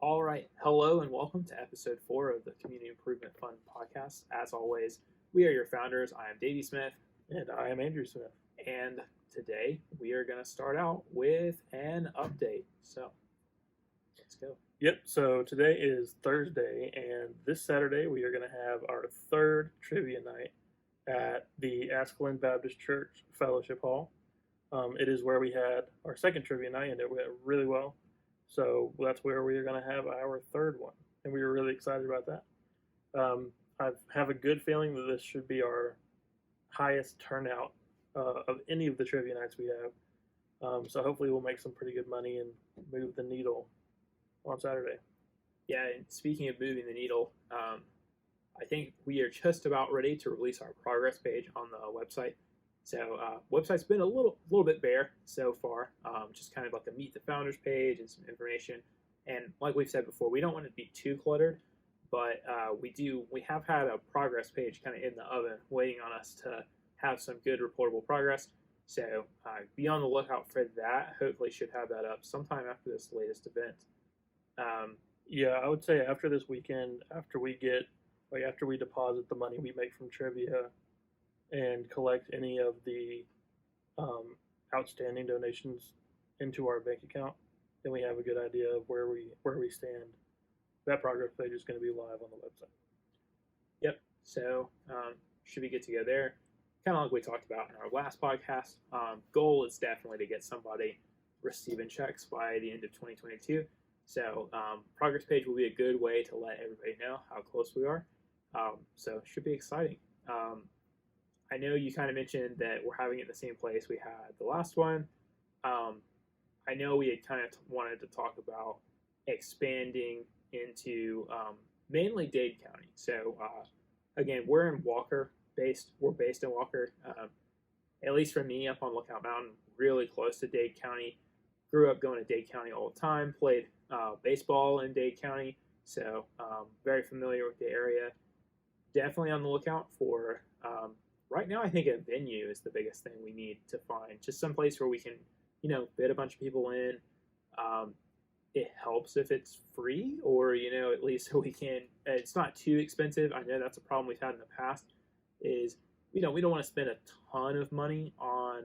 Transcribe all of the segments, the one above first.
All right. Hello and welcome to episode 4 of the Community Improvement Fund podcast. As always, we are your founders. I am Davey Smith. And I am Andrew Smith. And today we are going to start out with an update. So let's go. Yep, so today is Thursday, and this Saturday we are going to have our third trivia night at the Askelin Baptist Church Fellowship Hall. It is where we had our second trivia night, and it went really well. So that's where we are going to have our third one, and we were really excited about that. I have a good feeling that this should be our highest turnout of any of the trivia nights we have. So hopefully we'll make some pretty good money and move the needle on Saturday. Yeah, and speaking of moving the needle, I think we are just about ready to release our progress page on the website. So website's been a little bit bare so far, just kind of like a meet the founders page and some information. And like we've said before, we don't want it to be too cluttered, but we have had a progress page kind of in the oven waiting on us to have some good reportable progress. So be on the lookout for that. Hopefully should have that up sometime after this latest event. Yeah, I would say after this weekend, after we deposit the money we make from trivia and collect any of the outstanding donations into our bank account, then we have a good idea of where we stand. That progress page is going to be live on the website. Yep. So should be good to go there. Kind of like we talked about in our last podcast. Goal is definitely to get somebody receiving checks by the end of 2022. So progress page will be a good way to let everybody know how close we are. So it should be exciting. I know you kind of mentioned that we're having it in the same place we had the last one. I know we had kind of wanted to talk about expanding into mainly Dade County. So again, we're in Walker based. We're based in Walker. At least for me, up on Lookout Mountain, really close to Dade County. Grew up going to Dade County all the time. Played baseball in Dade County, so very familiar with the area. Definitely on the lookout for. Right now, I think a venue is the biggest thing we need to find. Just some place where we can, fit a bunch of people in. It helps if it's free, or at least so we can. It's not too expensive. I know that's a problem we've had in the past. Is we don't want to spend a ton of money on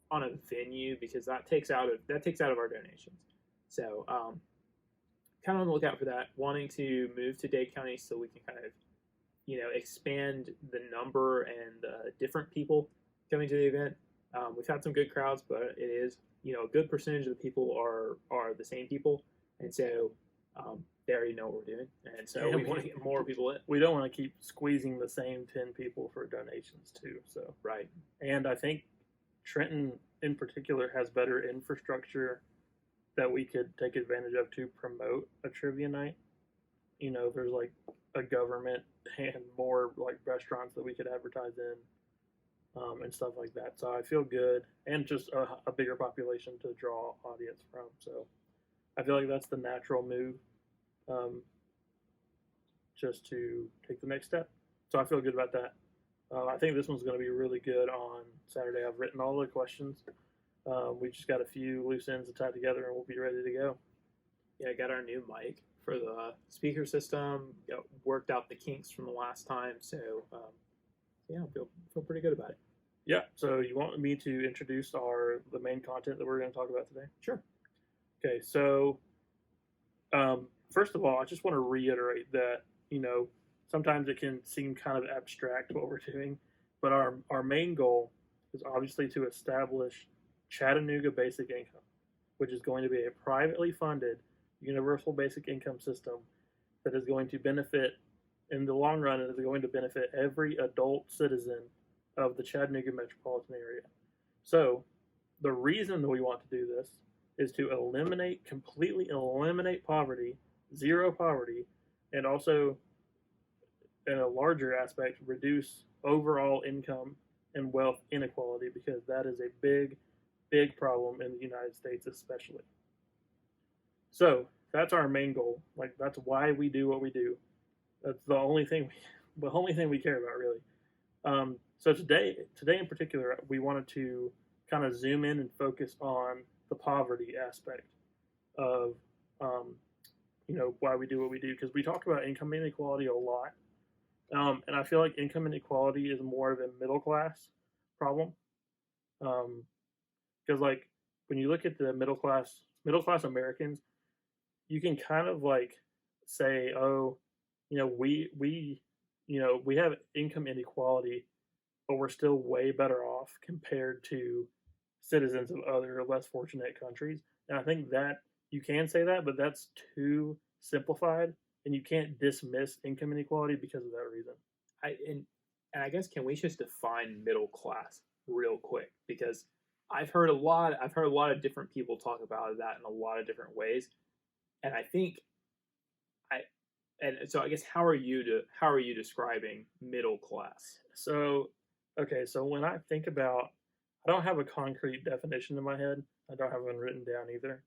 a venue because that takes out of our donations. So kind of on the lookout for that. Wanting to move to Dade County so we can kind of expand the number and different people coming to the event. We've had some good crowds, but it is a good percentage of the people are the same people, and so they already know what we're doing, and so we want to get more people in. We don't want to keep squeezing the same 10 people for donations too. So right, and I think Trenton in particular has better infrastructure that we could take advantage of to promote a trivia night. There's like a government and more like restaurants that we could advertise in and stuff like that. So I feel good, and just a bigger population to draw audience from. So I feel like that's the natural move, just to take the next step. So I feel good about that. I think this one's going to be really good on Saturday. I've written all the questions. We just got a few loose ends to tie together, and we'll be ready to go. Yeah, I got our new mic for the speaker system. Worked out the kinks from the last time, so yeah, I feel pretty good about it. Yeah. So you want me to introduce the main content that we're going to talk about today? Sure. Okay. So first of all, I just want to reiterate that sometimes it can seem kind of abstract what we're doing, but our main goal is obviously to establish Chattanooga Basic Income, which is going to be a privately funded universal basic income system that is going to benefit, in the long run, it is going to benefit every adult citizen of the Chattanooga metropolitan area. So the reason that we want to do this is to completely eliminate poverty, zero poverty, and also, in a larger aspect, reduce overall income and wealth inequality, because that is a big problem in the United States especially. So that's our main goal. Like, that's why we do what we do. That's the only thing we care about, really. So today in particular, we wanted to kind of zoom in and focus on the poverty aspect of why we do what we do, because we talk about income inequality a lot, and I feel like income inequality is more of a middle class problem, because like when you look at the middle class Americans, you can kind of like say, oh, we have income inequality, but we're still way better off compared to citizens of other less fortunate countries. And I think that you can say that, but that's too simplified, and you can't dismiss income inequality because of that reason. And I guess, can we just define middle class real quick, because I've heard a lot of different people talk about that in a lot of different ways, and I think so I guess, how are you describing middle class? So, okay, so when I think about, I don't have a concrete definition in my head. I don't have one written down either.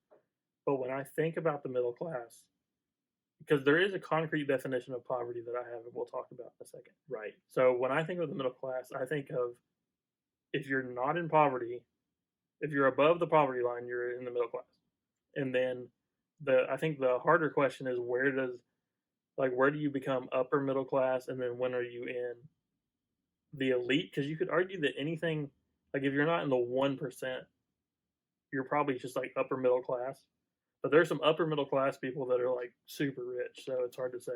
But when I think about the middle class, because there is a concrete definition of poverty that I have, and we'll talk about in a second. Right. So when I think of the middle class, I think of, if you're not in poverty, if you're above the poverty line, you're in the middle class. And then I think the harder question is, where do you become upper middle class, and then when are you in the elite? Because you could argue that anything, like if you're not in the 1%, you're probably just like upper middle class. But there's some upper middle class people that are like super rich, so it's hard to say.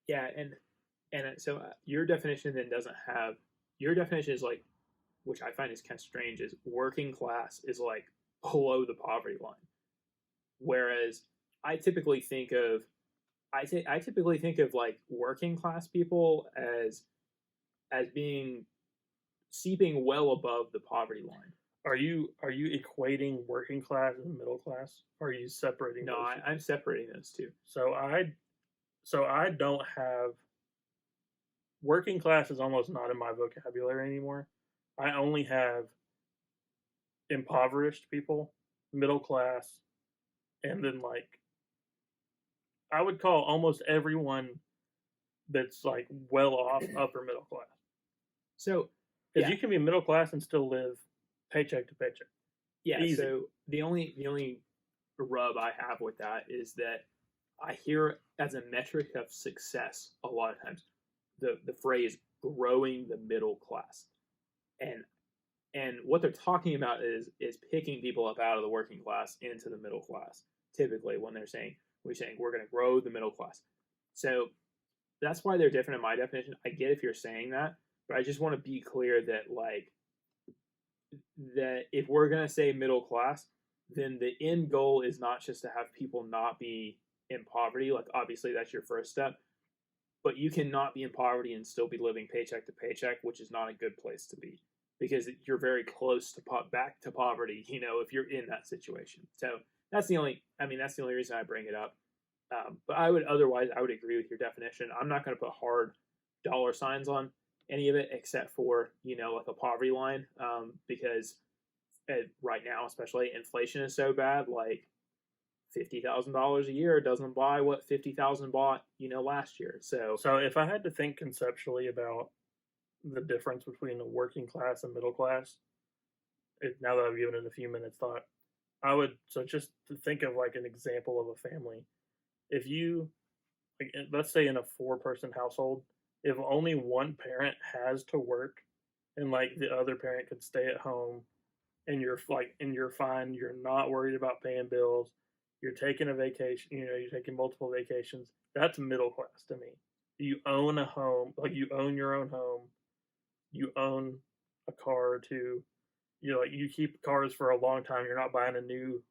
Yeah, and so your definition then doesn't have, your definition is like, which I find is kind of strange, is working class is like below the poverty line, whereas I typically think of like working class people as being seeping well above the poverty line. Are you equating working class and middle class? Or are you separating? No, I'm separating those two. So I don't have, working class is almost not in my vocabulary anymore. I only have impoverished people, middle class, and then like, I would call almost everyone that's like well off upper middle class. So, because you can be middle class and still live paycheck to paycheck. Yeah. Easy. So the only rub I have with that is that I hear as a metric of success a lot of times the phrase growing the middle class, and what they're talking about is picking people up out of the working class into the middle class. Typically, when we're saying we're going to grow the middle class. So that's why they're different in my definition. I get if you're saying that, but I just want to be clear that that if we're going to say middle class, then the end goal is not just to have people not be in poverty. Like, obviously that's your first step, but you cannot be in poverty and still be living paycheck to paycheck, which is not a good place to be, because you're very close to back to poverty, if you're in that situation. So that's the only reason I bring it up. But I would agree with your definition. I'm not going to put hard dollar signs on any of it, except for, like a poverty line, because right now, especially, inflation is so bad. Like, $50,000 a year doesn't buy what 50,000 bought, last year. So if I had to think conceptually about the difference between a working class and middle class, now that I've given it a few minutes thought, just to think of like an example of a family. If you, let's say in a 4-person household, if only one parent has to work and like the other parent could stay at home, and you're fine, you're not worried about paying bills, you're taking a vacation, you're taking multiple vacations, that's middle class to me. You own a home, like you own your own home, you own a car too, you keep cars for a long time, you're not buying a new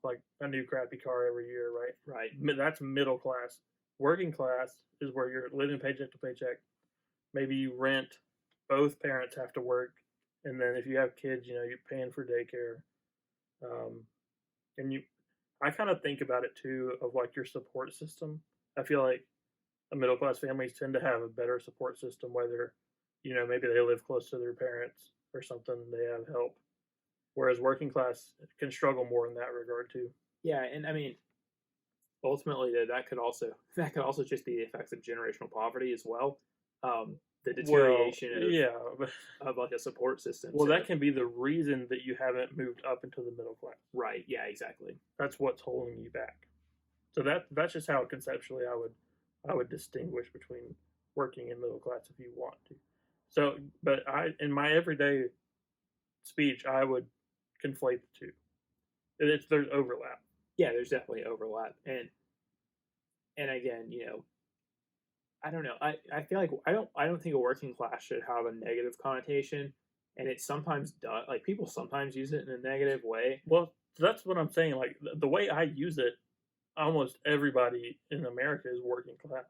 crappy car every year, right? Right. That's middle class. Working class is where you're living paycheck to paycheck. Maybe you rent, both parents have to work, and then if you have kids, you're paying for daycare. And I kind of think about it too, of like your support system. I feel like middle class families tend to have a better support system, whether, maybe they live close to their parents or something, they have help. Whereas working class can struggle more in that regard too. Yeah, and I mean, ultimately, that could also just be the effects of generational poverty as well. The deterioration of like a support system. Well, that can be the reason that you haven't moved up into the middle class. Right. Yeah. Exactly. That's what's holding you back. So that's just how conceptually I would distinguish between working and middle class if you want to. So, but in my everyday speech, I would conflate the two. There's overlap. Yeah, there's definitely overlap, and again, I don't know. I feel like I don't think a working class should have a negative connotation, and it sometimes does. Like people sometimes use it in a negative way. Well, that's what I'm saying. Like the way I use it, almost everybody in America is working class.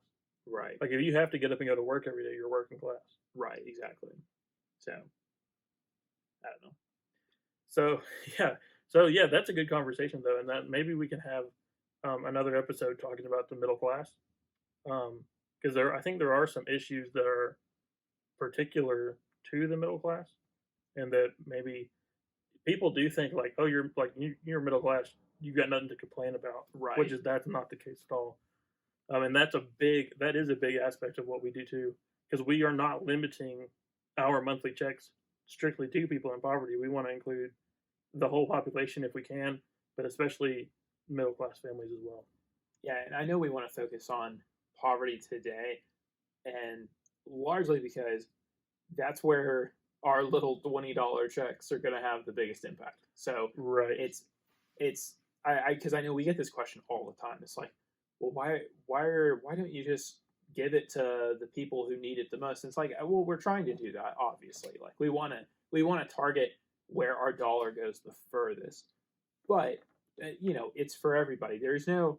Right. Like if you have to get up and go to work every day, you're working class. Right. Exactly. So I don't know. So yeah, that's a good conversation though, and that maybe we can have another episode talking about the middle class. Because I think there are some issues that are particular to the middle class, and that maybe people do think like, oh, you're middle class, you've got nothing to complain about, right? That's not the case at all. And that is a big aspect of what we do too, because we are not limiting our monthly checks strictly to people in poverty. We want to include the whole population if we can, but especially middle class families as well. Yeah, and I know we want to focus on poverty today, and largely because that's where our little $20 checks are going to have the biggest impact. So right, because I know we get this question all the time. It's like, well, why don't you just give it to the people who need it the most? And it's like, well, we're trying to do that, obviously. Like we want to target where our dollar goes the furthest, but it's for everybody. There's no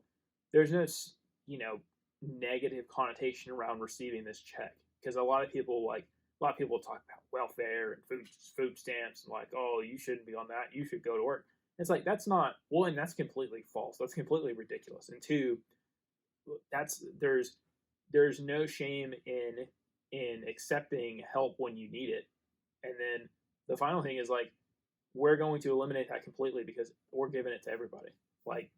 negative connotation around receiving this check, because a lot of people talk about welfare and food stamps and like, oh, you shouldn't be on that, you should go to work. It's like, that's not one, that's completely false, that's completely ridiculous, and two, there's no shame in accepting help when you need it. And then the final thing is like, we're going to eliminate that completely because we're giving it to everybody. Like,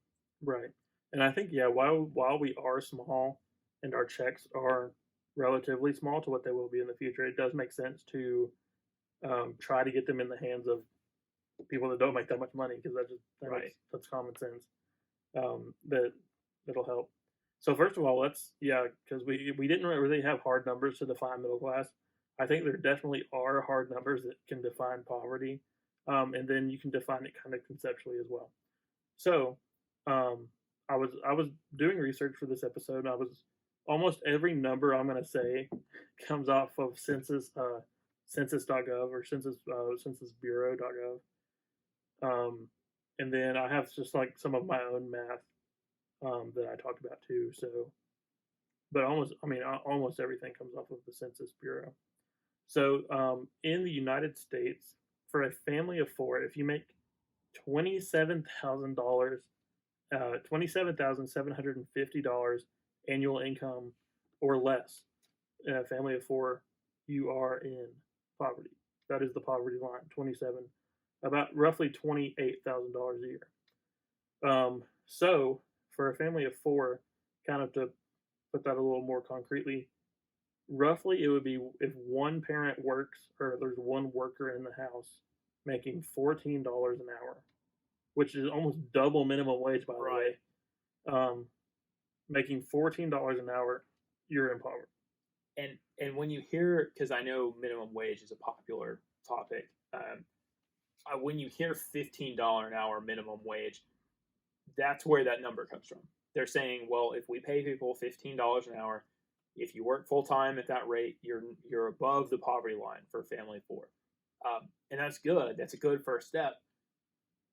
right. And I think, yeah, while we are small and our checks are relatively small to what they will be in the future, it does make sense to try to get them in the hands of people that don't make that much money, because that's common sense. That'll help. So first of all, because we didn't really have hard numbers to define middle class. I think there definitely are hard numbers that can define poverty, and then you can define it kind of conceptually as well. So I was doing research for this episode, and almost every number I'm going to say comes off of census.gov or censusbureau.gov. And then I have just like some of my own math that I talked about too. So, but almost everything comes off of the Census Bureau. So in the United States, for a family of four, if you make $27,000, $27,750 annual income or less, in a family of four, you are in poverty. That is the poverty line. About roughly $28,000 a year. So for a family of four, kind of to put that a little more concretely, roughly it would be if one parent works, or there's one worker in the house making $14 an hour, which is almost double minimum wage, by the way. Making $14 an hour, you're in poverty. And when you hear, because I know minimum wage is a popular topic, when you hear $15 an hour minimum wage, that's where that number comes from. They're saying, well, if we pay people $15 an hour, if you work full time at that rate, you're above the poverty line for a family of four, and that's good. That's a good first step.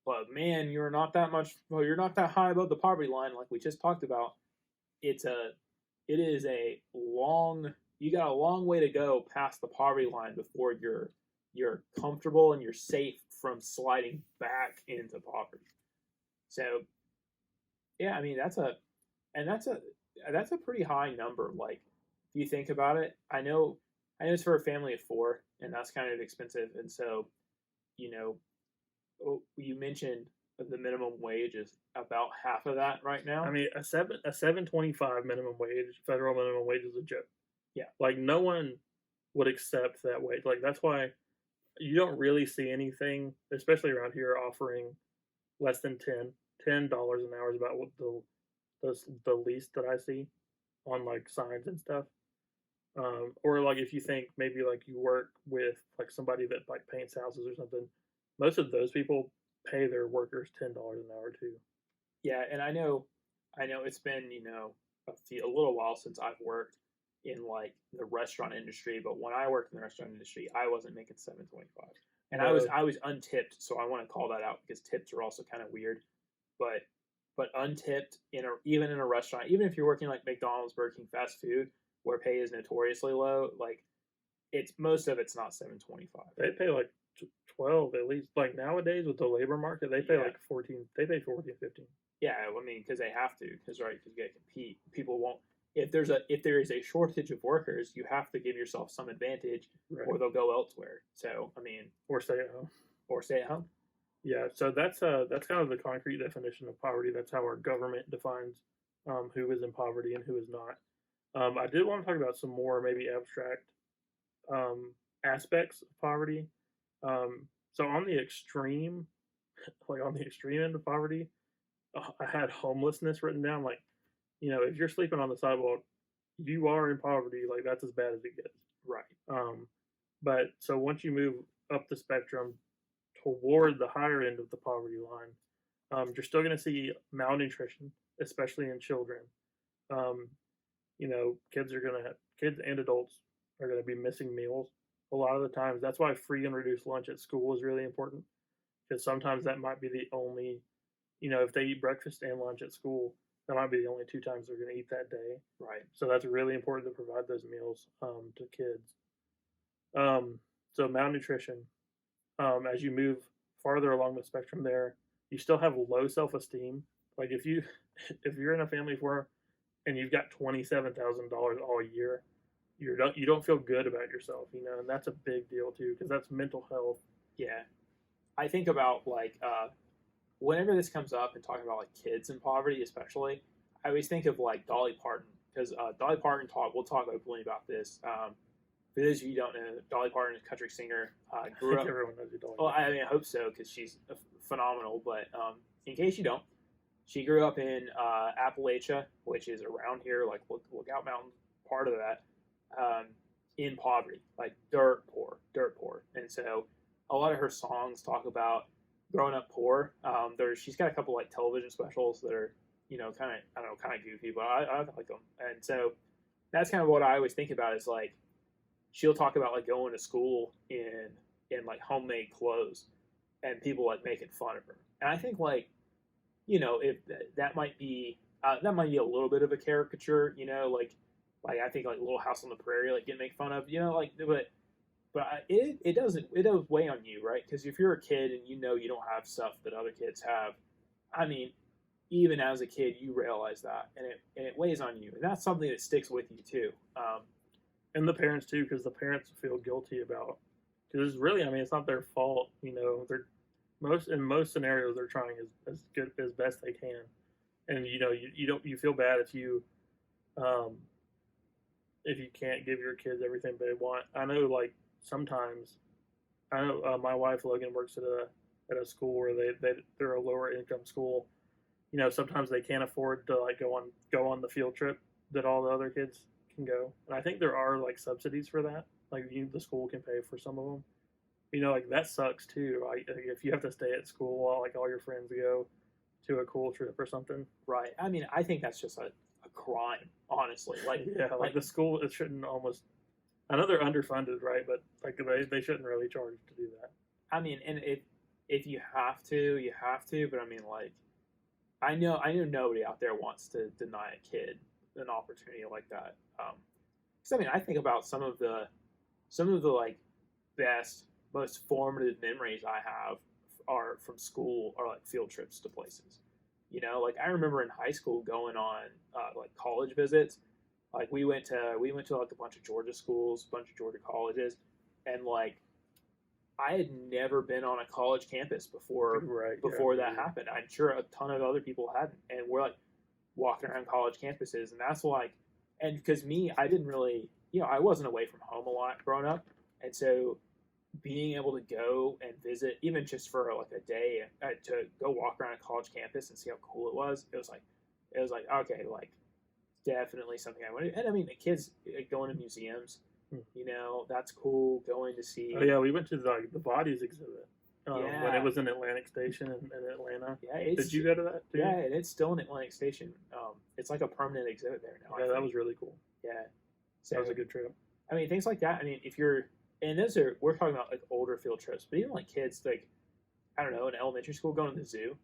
But man, you're not that high above the poverty line, like we just talked about. You got a long way to go past the poverty line before you're comfortable and you're safe from sliding back into poverty. So, yeah, I mean that's a pretty high number. Like, if you think about it, I know it's for a family of four, and that's kind of expensive. And so, you mentioned the minimum wage is about half of that right now. I mean, a $7.25 minimum wage, federal minimum wage, is a joke. Yeah, like no one would accept that wage. Like that's why you don't really see anything, especially around here, offering less than $10 an hour is about what the least that I see on like signs and stuff. Or like if you think maybe like you work with like somebody that like paints houses or something, most of those people pay their workers $10 an hour too. Yeah, and I know it's been a little while since I've worked in like the restaurant industry, but when I worked in the restaurant industry, I wasn't making 7.25, and No, I was untipped, so I want to call that out because tips are also kind of weird, but untipped even in a restaurant, even if you're working like McDonald's, Burger King, fast food, where pay is notoriously low, like it's most of it's not 7.25. they pay like 12 at least. Like nowadays with the labor market, they pay Yeah. like 14. They pay 14, 15. Yeah, I mean, because they have to, because right, because you got to compete. People won't. If there is a shortage of workers, you have to give yourself some advantage, Right. or they'll go elsewhere. So I mean, Or stay at home. or stay at home. Yeah, so that's kind of the concrete definition of poverty. That's how our government defines who is in poverty and who is not. I did want to talk about some more maybe abstract um, aspects of poverty. So on the extreme, like on the extreme end of poverty, I had homelessness written down. Like, if you're sleeping on the sidewalk, you are in poverty. Like that's as bad as it gets. Right. But so once you move up the spectrum toward the higher end of the poverty line, you're still going to see malnutrition, especially in children. Um, kids and adults are going to be missing meals a lot of the times. That's why free and reduced lunch at school is really important, because sometimes that might be the only, if they eat breakfast and lunch at school, that might be the only 2 times they're going to eat that day. Right. So that's really important to provide those meals to kids. So malnutrition, as you move farther along the spectrum there, you still have low self-esteem. Like if you're in a family of four and you've got $27,000 all year, you don't feel good about yourself, and that's a big deal too, because that's mental health. Yeah, I think about like whenever this comes up and talking about like kids in poverty, especially, I always think of like Dolly Parton, because Dolly Parton we'll talk openly about this. For those of you who don't know, Dolly Parton is a country singer. Grew up. Everyone knows who Dolly Well, Parton. I mean, I hope so, because she's phenomenal. But in case you don't, she grew up in Appalachia, which is around here, like Lookout Mountain, part of that, in poverty, like dirt poor. And so a lot of her songs talk about growing up poor. She's got a couple like television specials that are, kind of goofy, but I like them. And so that's kind of what I always think about is like, she'll talk about like going to school in like homemade clothes, and people like making fun of her. And I think like, if that might be a little bit of a caricature, like I think like Little House on the Prairie like getting made fun of, but it does weigh on you, right? Because if you're a kid and you don't have stuff that other kids have, I mean, even as a kid you realize that, and it weighs on you, and that's something that sticks with you too. And the parents too, because the parents feel guilty about, because really, I mean, it's not their fault. They're in most scenarios they're trying as good as best they can, and you feel bad if you can't give your kids everything they want. I know, like sometimes, my wife Logan works at a school where they're a lower income school. Sometimes they can't afford to like go on the field trip that all the other kids can go, and I think there are like subsidies for that. Like the school can pay for some of them. Like that sucks too. Like if you have to stay at school while like all your friends go to a cool trip or something. Right. I mean, I think that's just a crime, honestly. Like yeah, like the school, it shouldn't almost. I know they're underfunded, right? But like they shouldn't really charge to do that. I mean, and if you have to, you have to. But I mean, like, I know nobody out there wants to deny a kid an opportunity like that. Because I mean, I think about some of the like best, most formative memories I have are from school, or like field trips to places. Like I remember in high school going on like college visits. Like we went to like a bunch of Georgia schools, a bunch of Georgia colleges, and like I had never been on a college campus before that happened. I'm sure a ton of other people hadn't, and we're like walking around college campuses, and that's like, and because I didn't really, I wasn't away from home a lot growing up, and so being able to go and visit, even just for like a day, to go walk around a college campus and see how cool it was like, it was like, okay, like definitely something I wanted. And I mean, the kids going to museums, you know, that's cool. Going to see. Oh yeah, we went to the bodies exhibit when Yeah. it was in Atlantic Station in Atlanta. Yeah, Did you go to that too? Yeah, and it's still in Atlantic Station. It's like a permanent exhibit there now. Yeah, that was really cool. Yeah, so that was a good trip. I mean, things like that. I mean, if you're, and we're talking about like older field trips, but even like kids, like I don't know, in elementary school going to the zoo,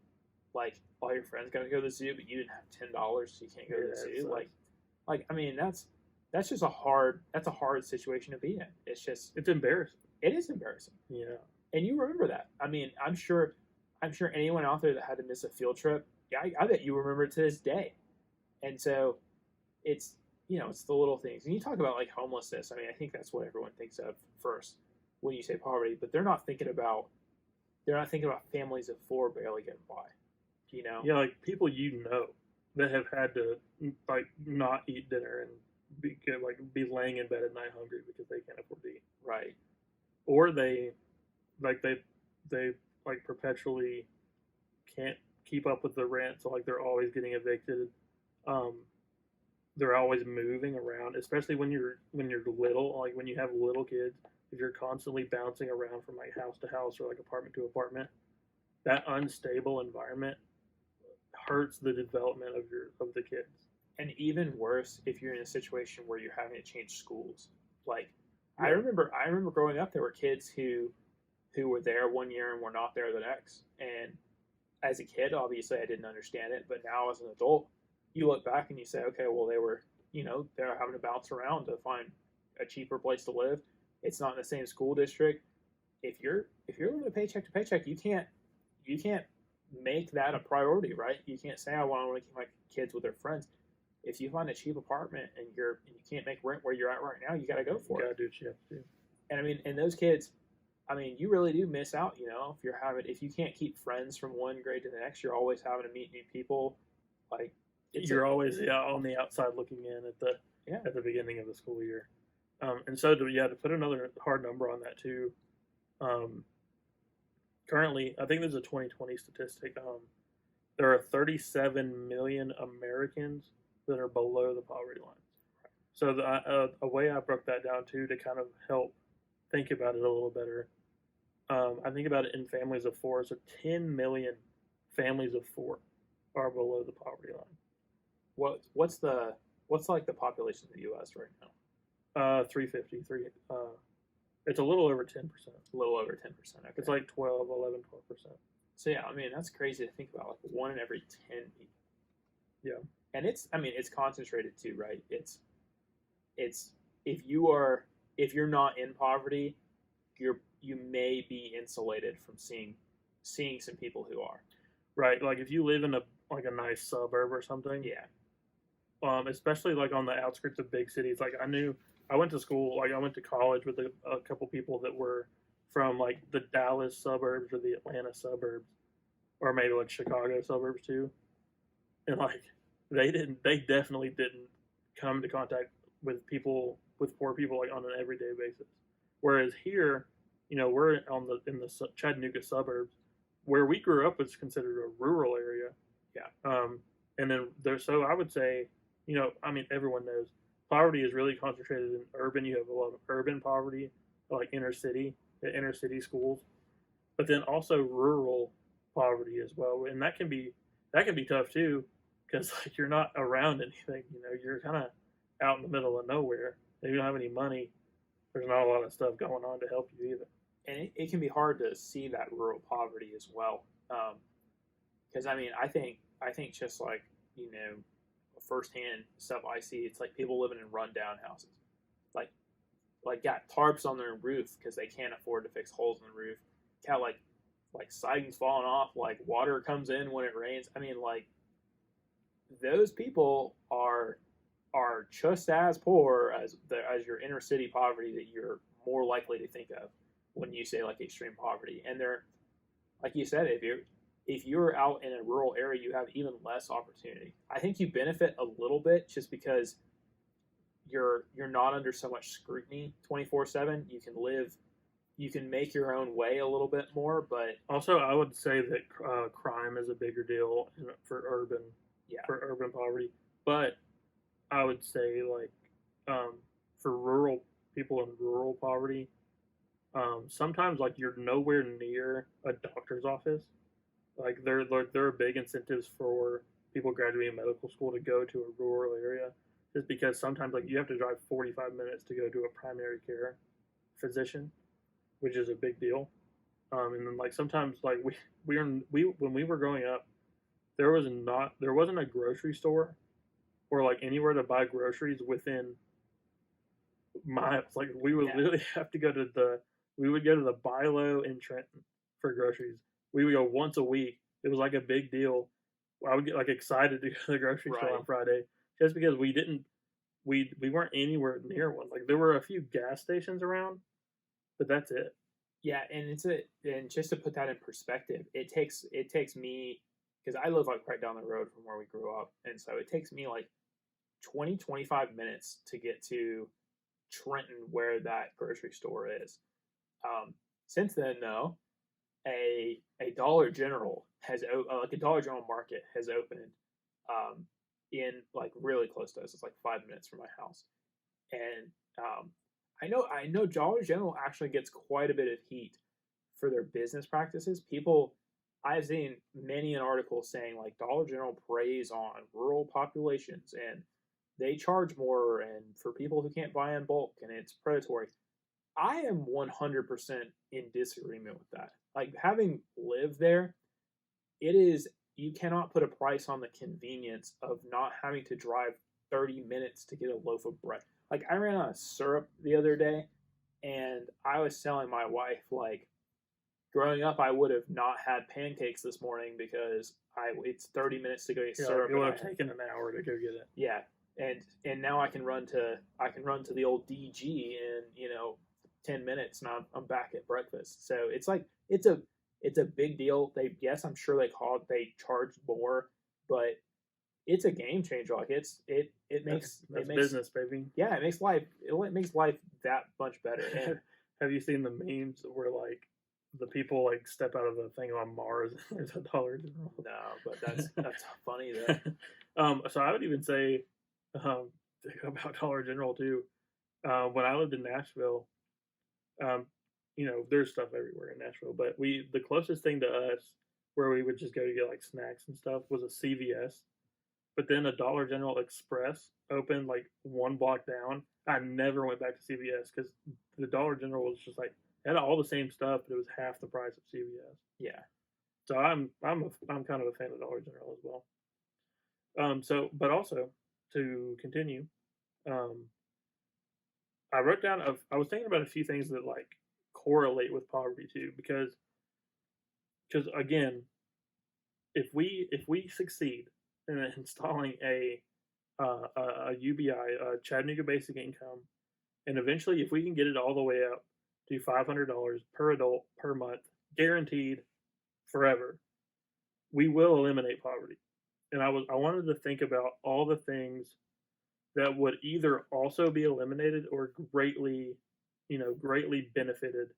like all your friends going to go to the zoo, but you didn't have $10, so you can't go to the zoo. Like I mean, that's just a hard situation to be in. It's embarrassing. It is embarrassing. Yeah. And you remember that. I mean, I'm sure anyone out there that had to miss a field trip, yeah, I bet you remember it to this day. And so it's, you know, it's the little things. And you talk about like homelessness. I mean, I think that's what everyone thinks of first when you say poverty, but they're not thinking about families of four barely getting by. You know? Yeah, like people you know that have had to like not eat dinner and be laying in bed at night hungry because they can't afford to eat. Right. Or they like perpetually can't keep up with the rent, so like they're always getting evicted. They're always moving around, especially when you're little, like when you have little kids. If you're constantly bouncing around from like house to house or like apartment to apartment, that unstable environment hurts the development of the kids. And even worse if you're in a situation where you're having to change schools. Like yeah. I remember growing up, there were kids who were there one year and were not there the next. And as a kid, obviously I didn't understand it, but now as an adult, you look back and you say, okay, well they were having to bounce around to find a cheaper place to live. It's not in the same school district. If you're living paycheck to paycheck, you can't make that a priority, right? You can't say I want to keep my kids with their friends. If you find a cheap apartment and you can't make rent where you're at right now, you got to go for it. You got to do what you have to do. And I mean, and those kids, I mean, you really do miss out. You know, if you can't keep friends from one grade to the next, you're always having to meet new people. Like you're always on the outside looking in at the beginning of the school year. And so to put another hard number on that too. Currently, I think there's a 2020 statistic. There are 37 million Americans that are below the poverty line. So a way I broke that down too to kind of help think about it a little better. I think about it in families of four. So 10 million families of four are below the poverty line. What's like the population of the U.S. right now? 350. It's a little over 10%. A little over 10%. Okay. It's like 12%. So yeah, I mean that's crazy to think about. Like 1 in every 10 people. Yeah. And it's concentrated too, right? It's if you're not in poverty, you may be insulated from seeing some people who are. Right. Like if you live in a nice suburb or something. Yeah. Especially like on the outskirts of big cities. Like I went to college with a couple people that were from like the Dallas suburbs or the Atlanta suburbs, or maybe like Chicago suburbs too. And like they definitely didn't come into contact with poor people like on an everyday basis. Whereas here, you know, we're in the Chattanooga suburbs, where we grew up was considered a rural area. Yeah. And then so I would say, you know, I mean, everyone knows poverty is really concentrated in urban. You have a lot of urban poverty, like inner city schools, but then also rural poverty as well. And that can be tough too, because like you're not around anything. You know, you're kind of out in the middle of nowhere. If you don't have any money, there's not a lot of stuff going on to help you either. And it can be hard to see that rural poverty as well, because I mean, I think just like, you know, firsthand stuff I see, it's like people living in rundown houses, like got tarps on their roof because they can't afford to fix holes in the roof. Got like siding's falling off, like water comes in when it rains. I mean, like those people are just as poor as your inner city poverty that you're more likely to think of when you say like extreme poverty. And they're, like you said, if you're out in a rural area, you have even less opportunity. I think you benefit a little bit just because you're not under so much scrutiny 24/7. You can make your own way a little bit more, but also I would say that crime is a bigger deal for urban Yeah. for urban poverty. But I would say like for rural people in rural poverty, sometimes like you're nowhere near a doctor's office. Like there are big incentives for people graduating medical school to go to a rural area, just because sometimes like you have to drive 45 minutes to go to a primary care physician, which is a big deal. And then like sometimes like we when we were growing up, there wasn't a grocery store or like anywhere to buy groceries within miles. Like we would literally have to go to we would go to the buy low in Trenton for groceries. We would go once a week. It was like a big deal. I would get like excited to go to the grocery store on Friday just because we weren't anywhere near one. Like there were a few gas stations around, but that's it. Yeah, and and just to put that in perspective, it takes me, because I live like right down the road from where we grew up, and so it takes me like 20-25 minutes to get to Trenton where that grocery store is. Since then, though, a Dollar General has like a Dollar General market has opened in like really close to us. It's like 5 minutes from my house, and I know Dollar General actually gets quite a bit of heat for their business practices. I've seen many an article saying like Dollar General preys on rural populations and they charge more and for people who can't buy in bulk and it's predatory. I am 100% in disagreement with that. Like having lived there, you cannot put a price on the convenience of not having to drive 30 minutes to get a loaf of bread. Like I ran out of syrup the other day and I was telling my wife like growing up I would have not had pancakes this morning because it's 30 minutes to go get syrup. It would have taken an hour to go get it. Yeah. And now I can run to the old DG in 10 minutes and I'm back at breakfast. So it's like it's a big deal. I'm sure they charge more, but it's a game changer. Like it makes business, baby. Yeah, it makes life that much better. And have you seen the memes where like the people like step out of the thing on Mars and there's a Dollar General? No, but that's funny though. So I would even say about Dollar General too. When I lived in Nashville, there's stuff everywhere in Nashville, but the closest thing to us where we would just go to get like snacks and stuff was a CVS. But then a Dollar General Express opened like one block down. I never went back to CVS because the Dollar General was just like had all the same stuff, but it was half the price of CVS. Yeah. So I'm kind of a fan of Dollar General as well. But also to continue, I wrote down I was thinking about a few things that like correlate with poverty too, because again, if we succeed in installing a UBI, a Chattanooga Basic Income, and eventually if we can get it all the way up to $500 per adult per month, guaranteed forever, we will eliminate poverty. And I wanted to think about all the things that would either also be eliminated or greatly benefited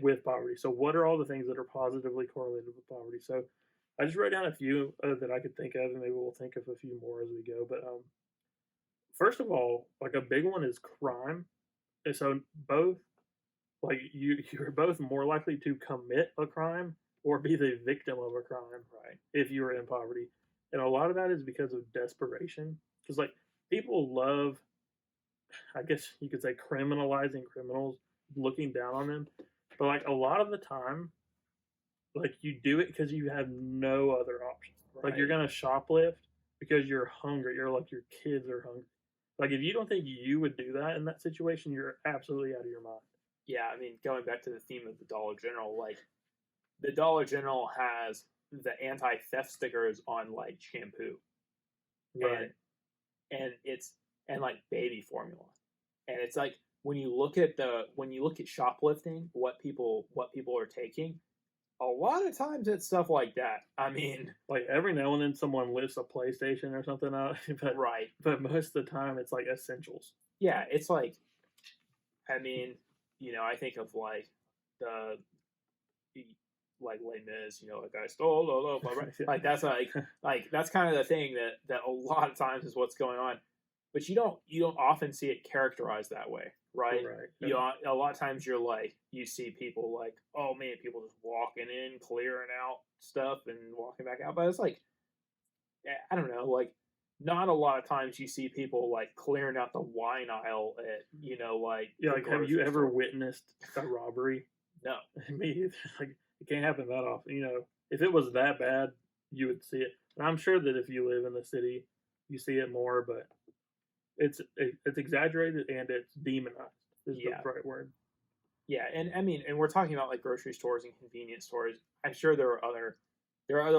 with poverty. So what are all the things that are positively correlated with poverty? So I just wrote down a few that I could think of, and maybe we'll think of a few more as we go. But first of all, like a big one is crime. And so both, like you're both more likely to commit a crime or be the victim of a crime, if you are in poverty. And a lot of that is because of desperation. Because like people love, I guess you could say, criminalizing criminals, looking down on them. But like a lot of the time, like you do it because you have no other option. Like you're gonna shoplift because you're hungry. You're like your kids are hungry. Like if you don't think you would do that in that situation, you're absolutely out of your mind. Yeah, I mean, going back to the theme of the Dollar General, like the Dollar General has the anti-theft stickers on like shampoo, and like baby formula, and it's like when you look at shoplifting, what people are taking, a lot of times it's stuff like that. I mean, like every now and then someone lifts a PlayStation or something out, but most of the time it's like essentials. Yeah, it's like, I mean, I think of like like Les Mis, you know, like I stole all of my like that's like that's kind of the thing that a lot of times is what's going on, but you don't often see it characterized that way, right? Right. You know, a lot of times you're like you see people like, oh man, people just walking in, clearing out stuff and walking back out, but it's like I don't know, like not a lot of times you see people like clearing out the wine aisle at you know like Yeah, the like, have you grocery ever store. witnessed a robbery? No, Me either. Like, it can't happen that often. You know, if it was that bad, you would see it. And I'm sure that if you live in the city, you see it more, but it's exaggerated and it's demonized. Is yeah. the right word. Yeah, and I mean, and we're talking about like grocery stores and convenience stores. I'm sure there are other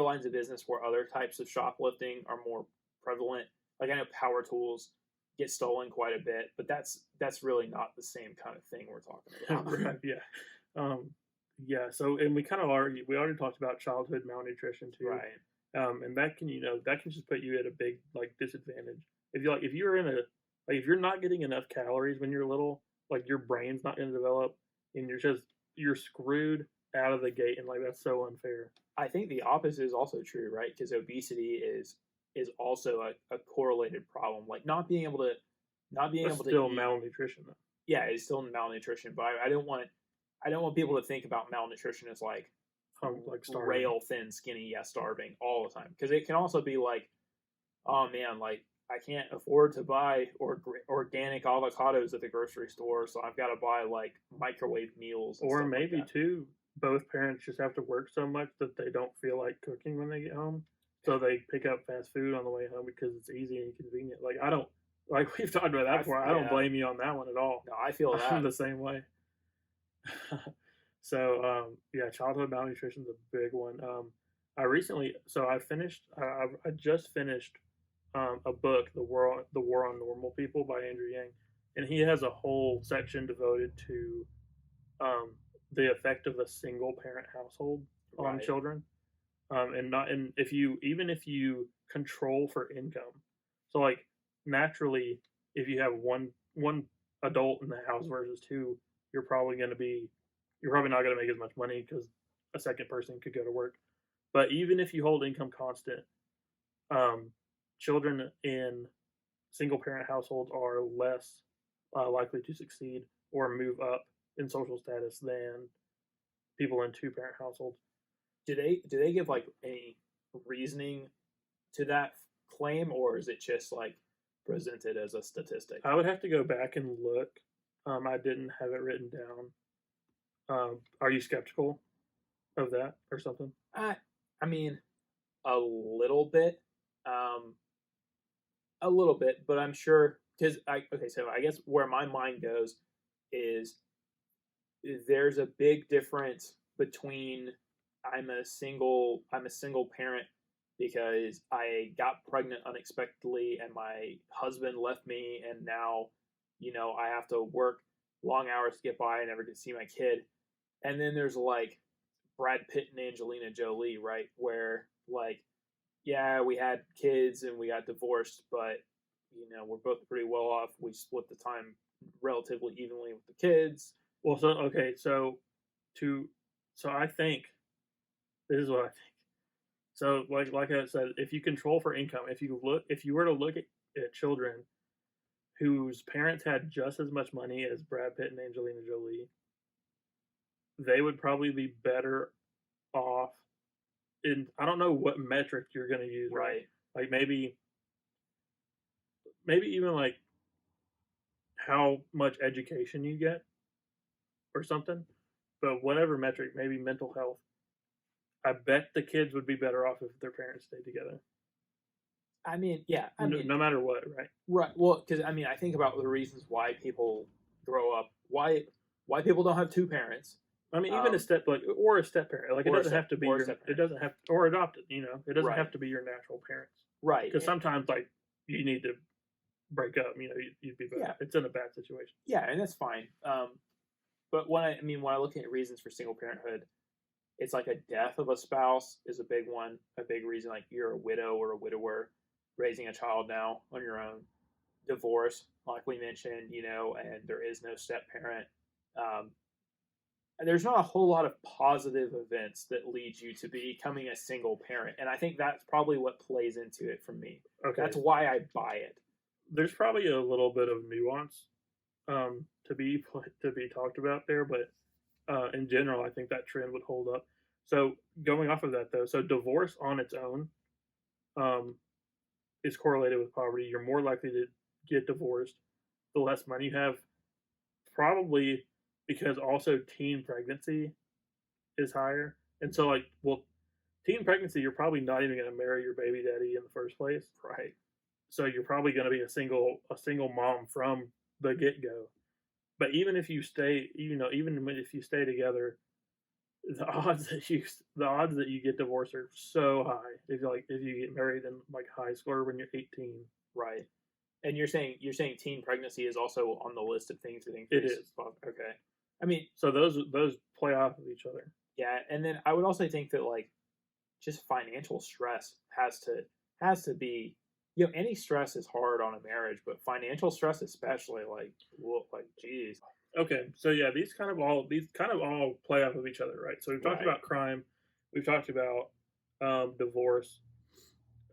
lines of business where other types of shoplifting are more prevalent. Like I know power tools get stolen quite a bit, but that's really not the same kind of thing we're talking about. Right, yeah. Yeah, so and we already talked about childhood malnutrition too. Right. And that can that can just put you at a big like disadvantage. If you're in a like if you're not getting enough calories when you're little, like your brain's not going to develop, and you're screwed out of the gate, and like that's so unfair. I think the opposite is also true, right? Because obesity is also a correlated problem. Like not being That's able to still eat. malnutrition though. Yeah, it's still malnutrition, but I don't want people to think about malnutrition as like Like starving. rail thin, skinny, yeah, starving all the time. Because it can also be like, oh man, like I can't afford to buy organic avocados at the grocery store, so I've got to buy like microwave meals. And Or stuff maybe like that. too, both parents just have to work so much that they don't feel like cooking when they get home, so they pick up fast food on the way home because it's easy and convenient. Like I don't like we've talked about that before. I don't blame you on that one at all. No, I feel that. I'm the same way. So yeah, childhood malnutrition is a big one. I just finished a book, The War on Normal People by Andrew Yang, and he has a whole section devoted to the effect of a single parent household on Right. children, and if you control for income, so like naturally, if you have one adult in the house versus two, you're probably not going to make as much money because a second person could go to work. But even if you hold income constant, children in single parent households are less likely to succeed or move up in social status than people in two parent households. Do they give like any reasoning to that claim, or is it just like presented as a statistic? I would have to go back and look. I didn't have it written down. Are you skeptical of that or something? I mean, a little bit, but I'm sure because so I guess where my mind goes is there's a big difference between I'm a single parent because I got pregnant unexpectedly and my husband left me and now I have to work long hours to get by. I never get to see my kid. And then there's like Brad Pitt and Angelina Jolie, right? Where like, yeah, we had kids and we got divorced, but we're both pretty well off. We split the time relatively evenly with the kids. Well, so I think this is what I think. So like I said, if you control for income, if you were to look at children whose parents had just as much money as Brad Pitt and Angelina Jolie, they would probably be better off in, I don't know what metric you're going to use, right? Like maybe even like how much education you get or something, but whatever metric, maybe mental health. I bet the kids would be better off if their parents stayed together. I mean, yeah. No matter what, right? Right. Well, because I think about the reasons why people grow up, why people don't have two parents. I mean, even a step or a step parent. Like it doesn't have to be or adopted. It doesn't have to be your natural parents. Right. Because sometimes like you need to break up. You'd be better. Yeah. It's in a bad situation. Yeah, and that's fine. But when I look at reasons for single parenthood, it's like a death of a spouse is a big one, a big reason. Like you're a widow or a widower raising a child now on your own. Divorce, like we mentioned, and there is no step parent. there's not a whole lot of positive events that lead you to becoming a single parent, and I think that's probably what plays into it for me. Okay. That's why I buy it. There's probably a little bit of nuance to be talked about there, but in general, I think that trend would hold up. So going off of that though, so divorce on its own um, is correlated with poverty. You're more likely to get divorced the less money you have, probably because also teen pregnancy is higher. And so, like, well, teen pregnancy, you're probably not even going to marry your baby daddy in the first place, Right. so you're probably going to be a single mom from the get go. But even if you stay, even if you stay together, the odds that you get divorced are so high. If you get married in like high school or when you're 18. Right. And you're saying teen pregnancy is also on the list of things that It increase. is. Okay. I mean, So those play off of each other. yeah, and then I would also think that like just financial stress has to be, any stress is hard on a marriage, but financial stress especially, geez. Okay, so yeah, these kind of all play off of each other, right? So we've talked Right. about crime, we've talked about divorce,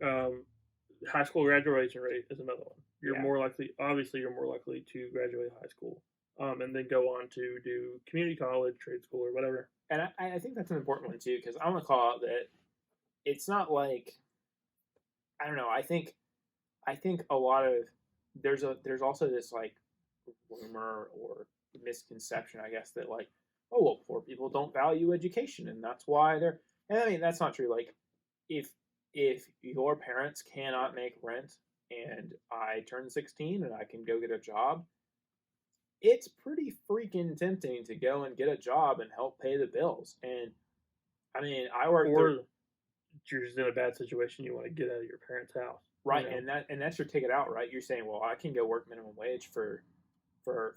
high school graduation rate is another one. You're Yeah. more likely to graduate high school, and then go on to do community college, trade school, or whatever. And I think that's an important one too, because I want to call out that it's not like, I don't know. I think a lot of there's also this like rumor or misconception, I guess, that like, oh well, poor people don't value education, and that's why they're. And I mean, that's not true. Like, if your parents cannot make rent, and I turn 16 and I can go get a job, it's pretty freaking tempting to go and get a job and help pay the bills. And I mean, I work Or you're just in a bad situation, you want to get out of your parents' house, right, and that's your ticket out, right? You're saying, well, I can go work minimum wage for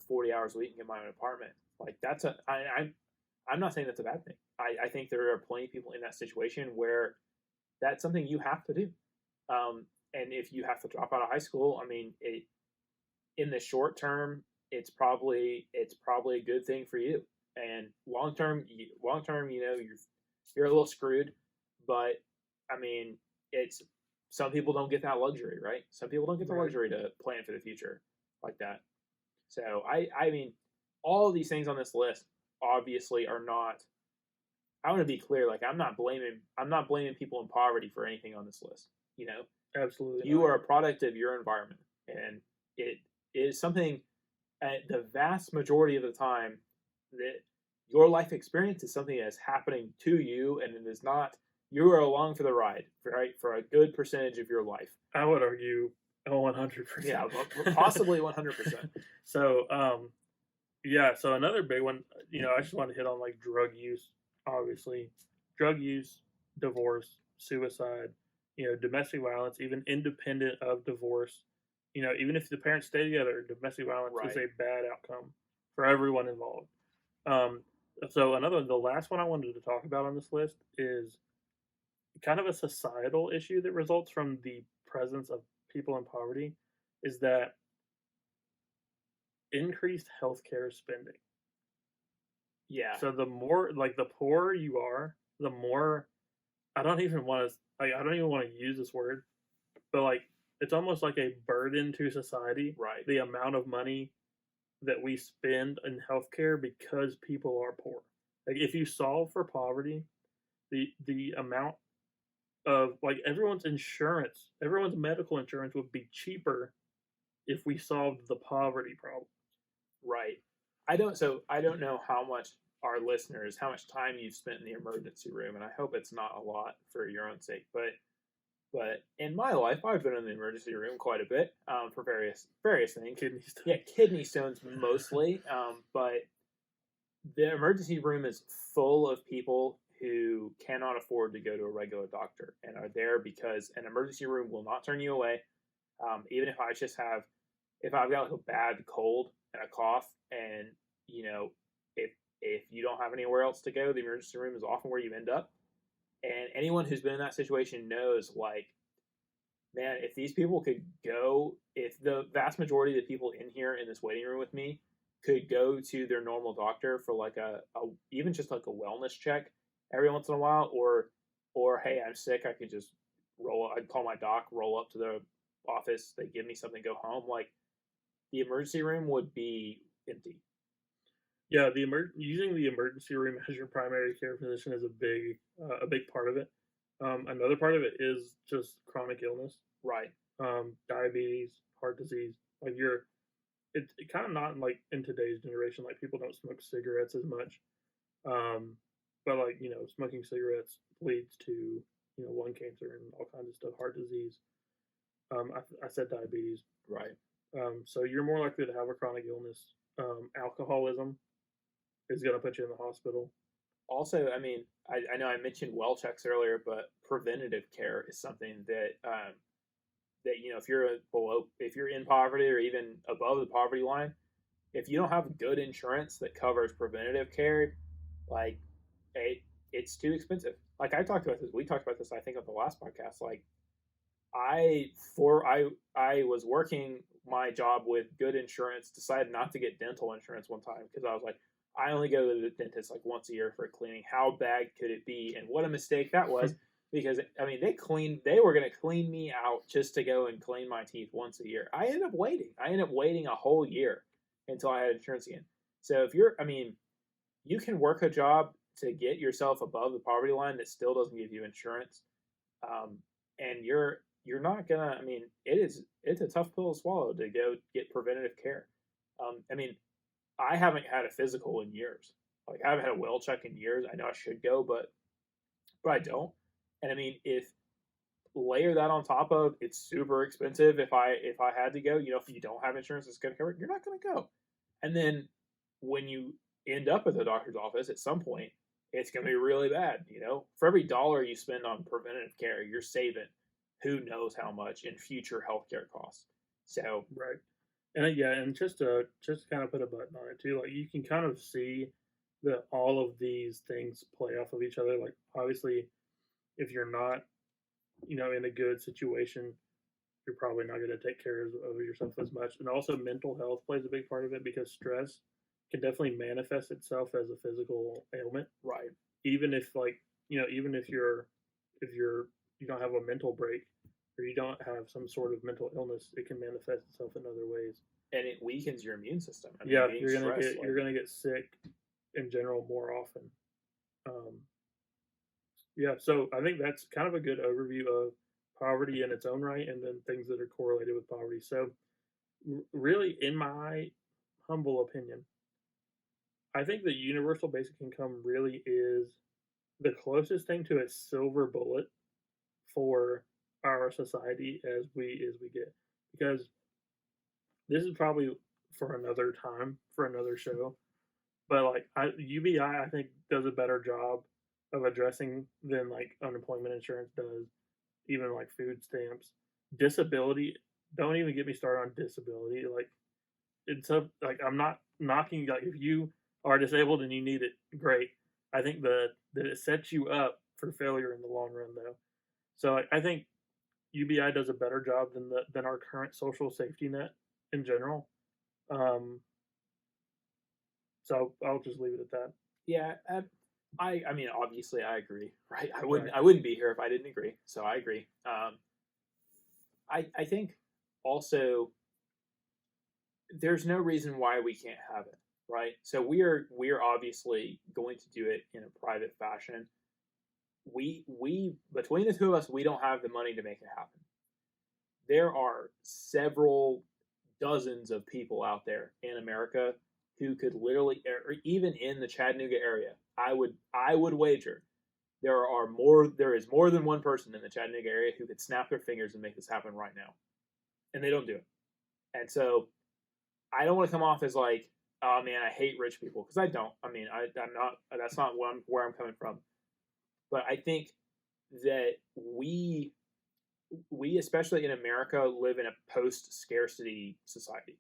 40 hours a week and get my own apartment. Like that's I'm not saying that's a bad thing. I think there are plenty of people in that situation where that's something you have to do. And if you have to drop out of high school, I mean, in the short term, it's probably a good thing for you. And long term, you're a little screwed. But I mean, it's some people don't get that luxury, right? Some people don't get the Right. luxury to plan for the future like that. So I mean, all of these things on this list obviously are not. I want to be clear. Like I'm not blaming people in poverty for anything on this list. Absolutely. You not. are a product of your environment, and it is something. At the vast majority of the time, that your life experience is something that's happening to you, and it is not. You are along for the ride, right? For a good percentage of your life. I would argue 100%. Yeah, possibly 100%. So, yeah. So another big one, I just want to hit on like drug use. Obviously, drug use, divorce, suicide, domestic violence, even independent of divorce. Even if the parents stay together, domestic violence is Right. a bad outcome for everyone involved. So the last one I wanted to talk about on this list is kind of a societal issue that results from the presence of people in poverty, is that increased healthcare spending. Yeah. So the more like the poorer you are, the more I don't even want to use this word, but like it's almost like a burden to society. Right. The amount of money that we spend in healthcare because people are poor. Like if you solve for poverty, the amount of like everyone's medical insurance would be cheaper if we solved the poverty problem. Right. I don't know how much how much time you've spent in the emergency room, and I hope it's not a lot for your own sake. But in my life, I've been in the emergency room quite a bit for various things. Kidney stones. Yeah, kidney stones mostly. But the emergency room is full of people who cannot afford to go to a regular doctor and are there because an emergency room will not turn you away. Even if if I've got like a bad cold and a cough, and if you don't have anywhere else to go, the emergency room is often where you end up. And anyone who's been in that situation knows, like, man, if these people could go, if the vast majority of the people in here in this waiting room with me could go to their normal doctor for like a even just like a wellness check every once in a while, or hey, I'm sick, I could just I'd call my doc, roll up to the office, they give me something, go home. Like the emergency room would be empty. Yeah, using the emergency room as your primary care physician is a big part of it. Another part of it is just chronic illness, Right. diabetes, heart disease. Like it kind of not like in today's generation. Like people don't smoke cigarettes as much, but like smoking cigarettes leads to lung cancer and all kinds of stuff, heart disease. I said diabetes. Right. So you're more likely to have a chronic illness. Alcoholism is going to put you in the hospital. Also, I mean, I know I mentioned well checks earlier, but preventative care is something that that if you're in poverty or even above the poverty line, if you don't have good insurance that covers preventative care, like it's too expensive. Like we talked about this I think on the last podcast. Like I was working my job with good insurance, decided not to get dental insurance one time because I was like, I only go to the dentist like once a year for cleaning. How bad could it be? And what a mistake that was. Because I mean, they were going to clean me out just to go and clean my teeth once a year. I ended up waiting a whole year until I had insurance again. So you can work a job to get yourself above the poverty line that still doesn't give you insurance, and you're not gonna. I mean, it's a tough pill to swallow to go get preventative care. I haven't had a physical in years. Like I haven't had a well check in years. I know I should go, but I don't. And I mean, if layer that on top of it's super expensive. If I had to go, if you don't have insurance, it's going to cover it. You're not going to go. And then when you end up at the doctor's office at some point, it's going to be really bad. For every dollar you spend on preventative care, you're saving who knows how much in future healthcare costs. So right. And just to kind of put a button on it too, like you can kind of see that all of these things play off of each other. Like obviously, if you're not, in a good situation, you're probably not going to take care of yourself as much. And also, mental health plays a big part of it because stress can definitely manifest itself as a physical ailment. Right. Even if even if you don't have a mental break or you don't have some sort of mental illness, it can manifest itself in other ways. And it weakens your immune system. You're gonna get sick in general more often. So I think that's kind of a good overview of poverty in its own right, and then things that are correlated with poverty. So, really, in my humble opinion, I think that universal basic income really is the closest thing to a silver bullet for our society as we get, because this is probably for another time, for another show, but like UBI I think does a better job of addressing than like unemployment insurance does, even like food stamps. Disability, don't even get me started on disability. Like I'm not knocking, like if you are disabled and you need it, great. I think that it sets you up for failure in the long run though. So I think UBI does a better job than our current social safety net in general. So I'll just leave it at that. Yeah, I mean, obviously, I agree, right? I wouldn't be here if I didn't agree. So I agree. I think also there's no reason why we can't have it, right? So we're obviously going to do it in a private fashion. We between the two of us, we don't have the money to make it happen. There are several dozens of people out there in America who could literally, or even in the Chattanooga area, I would wager there is more than one person in the Chattanooga area who could snap their fingers and make this happen right now, and they don't do it. And so I don't want to come off as like, oh man, I hate rich people, because I don't. I mean, I'm not. That's not where I'm coming from. But I think that we especially in America live in a post-scarcity society,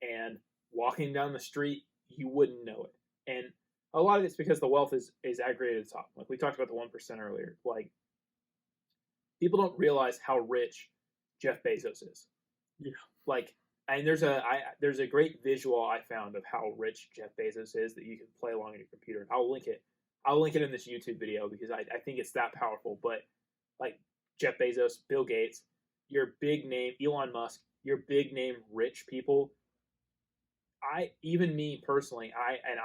and walking down the street, you wouldn't know it. And a lot of it's because the wealth is aggregated at the top. Like we talked about the 1% earlier. Like people don't realize how rich Jeff Bezos is. Yeah. Like And there's a great visual I found of how rich Jeff Bezos is that you can play along on your computer. I'll link it. I'll link it in this YouTube video because I think it's that powerful. But like Jeff Bezos, Bill Gates, your big name, Elon Musk, your big name rich people. Even me personally,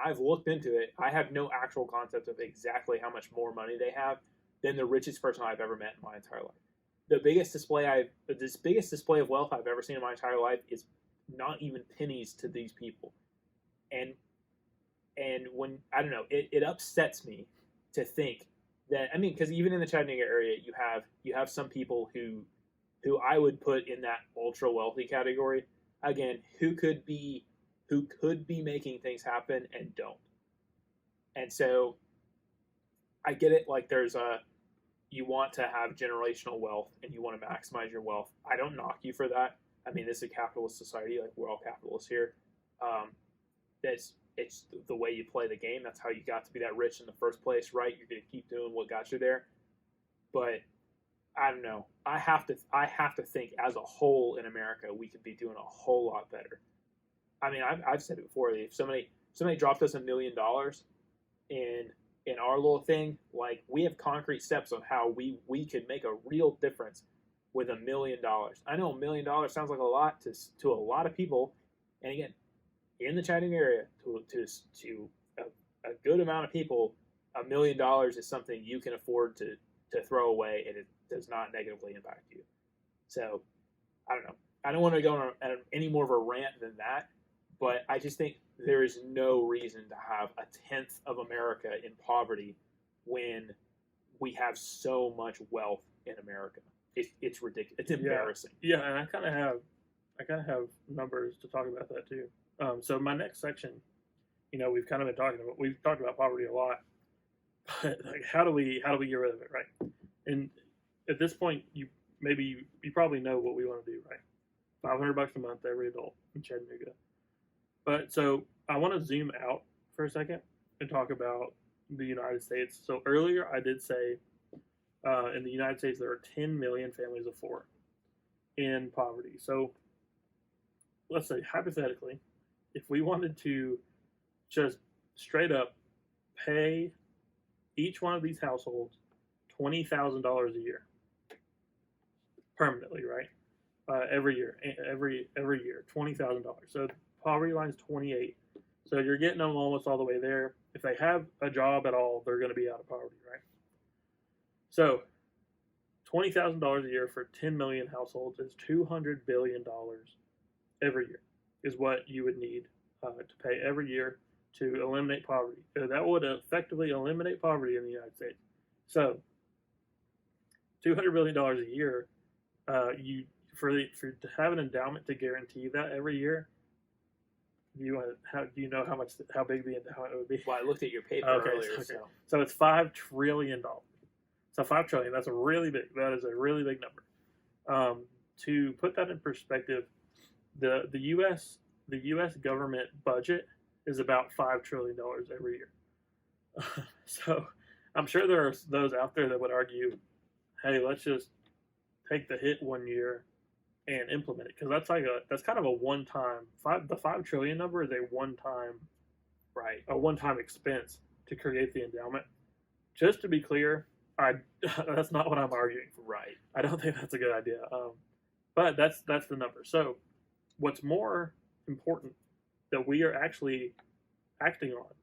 I've looked into it. I have no actual concept of exactly how much more money they have than the richest person I've ever met in my entire life. The biggest display of wealth I've ever seen in my entire life is not even pennies to these people. And when I don't know, it upsets me to think that, I mean, because even in the Chattanooga area, you have some people who I would put in that ultra wealthy category. Again, who could be making things happen and don't. And so I get it. Like you want to have generational wealth and you want to maximize your wealth. I don't knock you for that. I mean, this is a capitalist society. Like, we're all capitalists here. It's the way you play the game. That's how you got to be that rich in the first place, right? You're going to keep doing what got you there. But I don't know. I have to think as a whole in America, we could be doing a whole lot better. I mean, I've said it before. If somebody dropped us $1 million in our little thing, like, we have concrete steps on how we could make a real difference with $1 million. I know $1 million sounds like a lot to a lot of people, and again, in the Chattanooga area, to a good amount of people, $1 million is something you can afford to throw away, and it does not negatively impact you. So, I don't know. I don't want to go on any more of a rant than that, but I just think there is no reason to have a tenth of America in poverty when we have so much wealth in America. It's ridiculous. It's embarrassing. Yeah, and I kind of have numbers to talk about that too. So my next section, we've kind of been we've talked about poverty a lot, but like, how do we get rid of it, right? And at this point, you probably know what we want to do, right? $500 a month, every adult in Chattanooga. But so I want to zoom out for a second and talk about the United States. So earlier I did say in the United States there are 10 million families of 4 in poverty. So let's say, hypothetically, if we wanted to just straight up pay each one of these households $20,000 a year permanently, right? Every year, $20,000. So poverty line's 28. So you're getting them almost all the way there. If they have a job at all, they're going to be out of poverty, right? So $20,000 a year for 10 million households is $200 billion every year is what you would need to pay every year to eliminate poverty. That would effectively eliminate poverty in the United States. So $200 billion a year, to have an endowment to guarantee that every year. Do you know how big the endowment would be? Well, I looked at your paper earlier. Okay. So it's $5 trillion. So $5 trillion. That's really big. That is a really big number. To put that in perspective, the U.S. government budget is about $5 trillion every year. So I'm sure there are those out there that would argue, hey, let's just take the hit one year and implement it, because that's kind of a one-time the $5 trillion number is a one-time expense to create the endowment. Just to be clear, that's not what I'm arguing for. Right. I don't think that's a good idea. But that's the number. So what's more important that we are actually acting on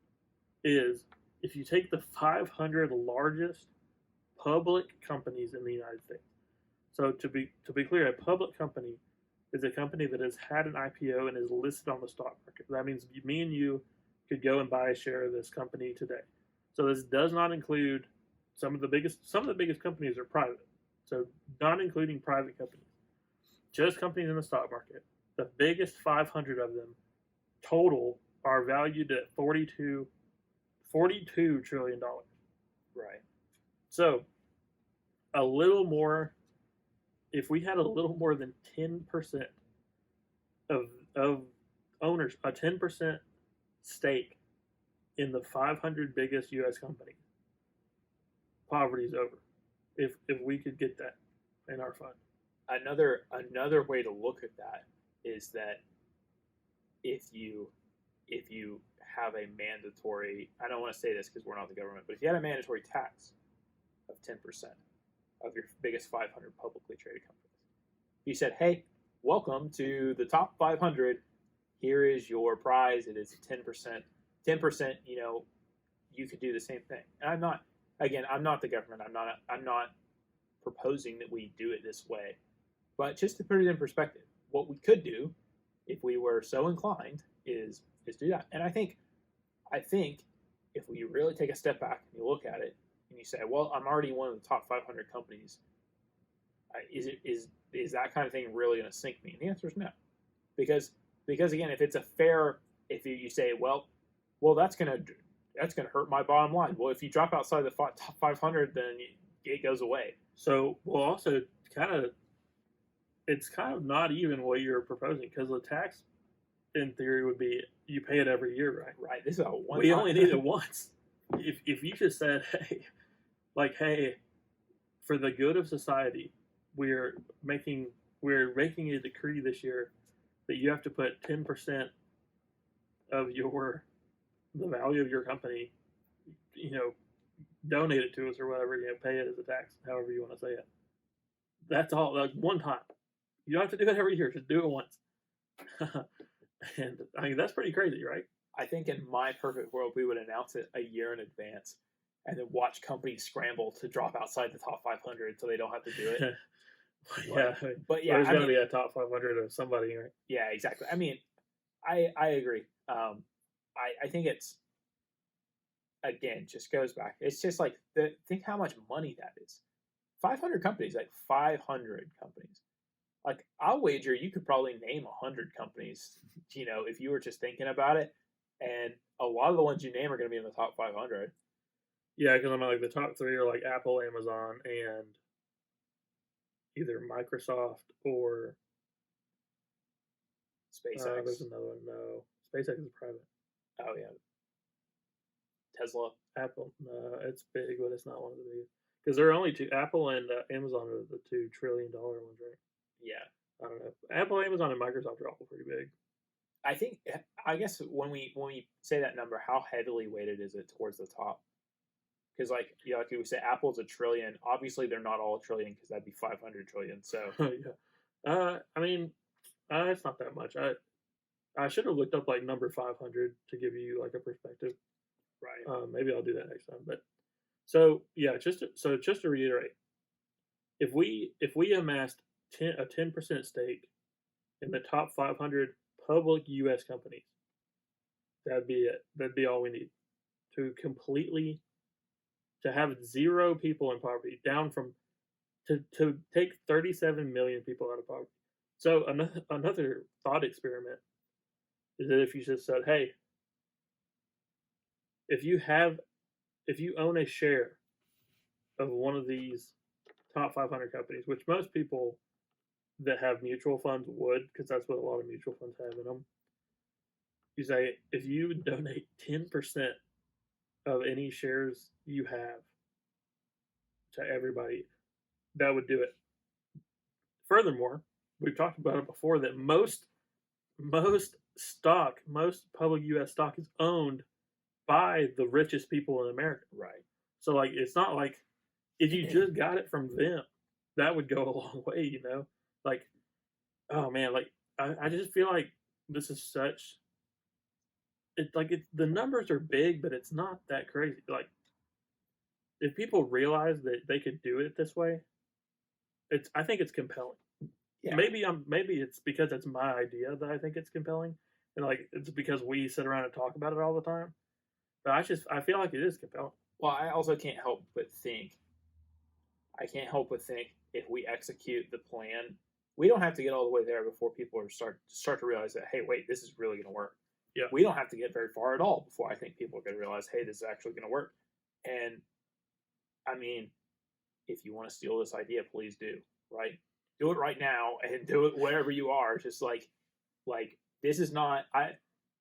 is, if you take the 500 largest public companies in the United States. So to be clear, a public company is a company that has had an IPO and is listed on the stock market. That means me and you could go and buy a share of this company today. So this does not include some of the biggest companies are private. So not including private companies, just companies in the stock market. The biggest 500 of them total are valued at $42 trillion. Right. So if we had a little more than 10% of owners, a 10% stake in the 500 biggest U.S. companies, poverty's over. If we could get that in our fund. Another way to look at that is that if you have a mandatory, I don't want to say this because we're not the government, but if you had a mandatory tax of 10% of your biggest 500 publicly traded companies, you said, hey, welcome to the top 500. Here is your prize. It is 10%. 10%, you could do the same thing. And I'm not the government. I'm not proposing that we do it this way. But just to put it in perspective, what we could do, if we were so inclined, is do that. And I think if we really take a step back and you look at it and you say, well, I'm already one of the top 500 companies, is that kind of thing really going to sink me? And the answer is no, because again, if it's a fair, if you say, well, that's going to hurt my bottom line. Well, if you drop outside the top 500, then it goes away. So, well, also it's kind of not even what you're proposing, because the tax, in theory, would be you pay it every year, right? Right. This is a one. We only need it once. If you just said, hey, for the good of society, we're making a decree this year that you have to put 10% of the value of your company, donate it to us or whatever, pay it as a tax, however you want to say it. That's all. That's one time. You don't have to do it every year. Just do it once. And I mean, that's pretty crazy, right? I think in my perfect world, we would announce it a year in advance and then watch companies scramble to drop outside the top 500 so they don't have to do it. But there's going to be a top 500 of somebody, right? Yeah, exactly. I mean, I agree. I think it's, again, just goes back. It's just like, think how much money that is. 500 companies, like 500 companies. Like, I'll wager you could probably name 100 companies, if you were just thinking about it. And a lot of the ones you name are going to be in the top 500. Yeah, because I'm like, the top three are like Apple, Amazon, and either Microsoft or SpaceX. There's another one. No, SpaceX is private. Oh yeah. Tesla. Apple. No, it's big, but it's not one of the biggest. Because there are only two. Apple and Amazon are the $2 trillion ones, right? Yeah. I don't know. Apple, Amazon, and Microsoft are all pretty big. I guess when we say that number, how heavily weighted is it towards the top? Because like we say, Apple's $1 trillion. Obviously, they're not all $1 trillion because that'd be 500 trillion. So yeah. I mean, it's not that much. I should have looked up like number 500 to give you like a perspective. Right. Maybe I'll do that next time. But so yeah, just to reiterate, if we amassed a 10% stake in the top 500 public U.S. companies, that'd be it. That'd be all we need to have 0 people in poverty, down from to take 37 million people out of poverty. So another thought experiment is that if you just said, hey, if you own a share of one of these top 500 companies, which most people that have mutual funds would, because that's what a lot of mutual funds have in them, you say, if you donate 10% of any shares you have to everybody, that would do it. Furthermore, we've talked about it before that most public U.S. stock is owned by the richest people in America. Right. So like, it's not like if you just got it from them, that would go a long way, Like, oh man, like I just feel like this is such. The numbers are big, but it's not that crazy. Like, if people realize that they could do it this way, I think it's compelling. Yeah. Maybe it's because it's my idea that I think it's compelling, and like it's because we sit around and talk about it all the time. But I feel like it is compelling. Well, I also can't help but think. If we execute the plan, we don't have to get all the way there before people start to realize that, hey, wait, this is really going to work. Yeah. We don't have to get very far at all before I think people are going to realize, hey, this is actually going to work. And I mean, if you want to steal this idea, please do. Right? Do it right now and do it wherever you are. Just like this is not.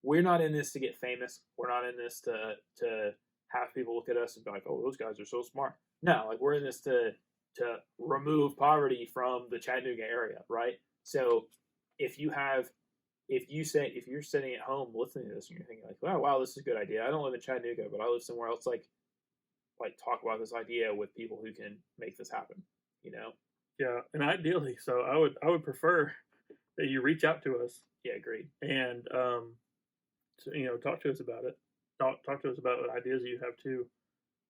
We're not in this to get famous. We're not in this to have people look at us and be like, oh, those guys are so smart. No, like we're in this to remove poverty from the Chattanooga area, right? So if you have if you're sitting at home listening to this and you're thinking like, wow, this is a good idea. I don't live in Chattanooga, but I live somewhere else. Like talk about this idea with people who can make this happen. You know? Yeah, and ideally, so I would prefer that you reach out to us Yeah, agreed. and talk to us about it. Talk to us about ideas you have too,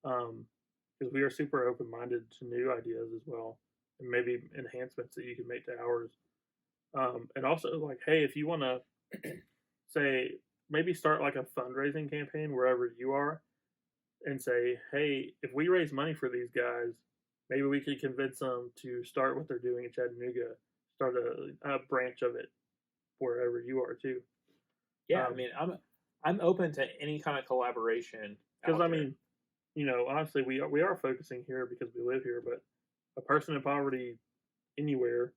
because we are super open minded to new ideas as well, and maybe enhancements that you can make to ours. And also, like, hey, if you want to say maybe start like a fundraising campaign wherever you are, and say, hey, if we raise money for these guys, maybe we could convince them to start what they're doing in Chattanooga, start a branch of it wherever you are too. Yeah, I mean, I'm open to any kind of collaboration. Because I mean, honestly, we are focusing here because we live here, but a person in poverty anywhere,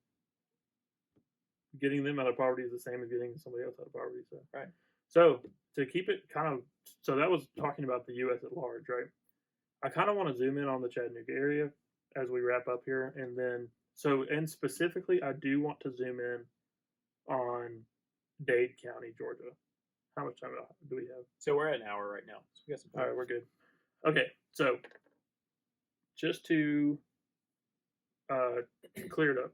getting them out of poverty is the same as getting somebody else out of poverty. So right. So to keep it so that was talking about the U.S. at large, right? I kind of want to zoom in on the Chattanooga area as we wrap up here, and specifically, I do want to zoom in on Dade County, Georgia. How much time do we have? So we're at an hour right now. So we got some time. All right, we're good. Okay, so just to clear it up,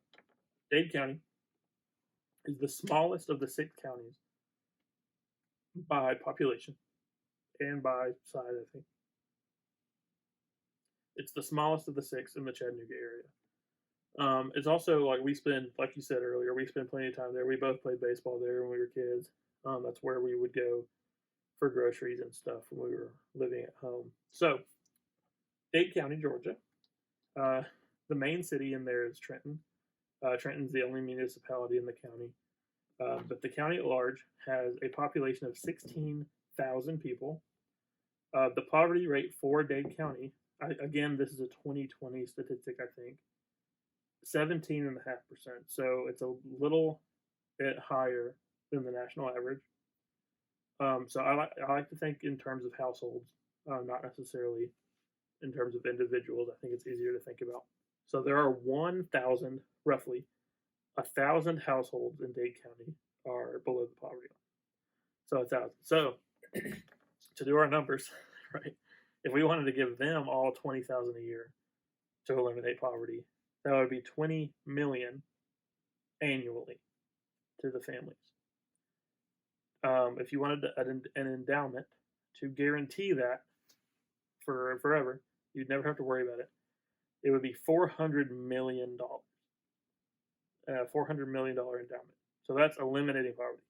Dade County is the smallest of the 6 counties by population and by size, I think. It's the smallest of the 6 in the Chattanooga area. It's also like like you said earlier, we spend plenty of time there. We both played baseball there when we were kids. That's where we would go for groceries and stuff when we were living at home. So, Dade County, Georgia. The main city in there is Trenton. Trenton's the only municipality in the county. But the county at large has a population of 16,000 people. The poverty rate for Dade County, again, this is a 2020 statistic, I think, 17.5%. So it's a little bit higher than the national average. So I like to think in terms of households, not necessarily in terms of individuals. I think it's easier to think about. So there are roughly 1,000 households in Dade County are below the poverty line. So 1,000. So to do our numbers, right? If we wanted to give them all $20,000 a year to eliminate poverty, that would be $20 million annually to the families. If you wanted an endowment to guarantee that for forever, you'd never have to worry about it. It would be $400 million. $400 million endowment. So that's eliminating poverty.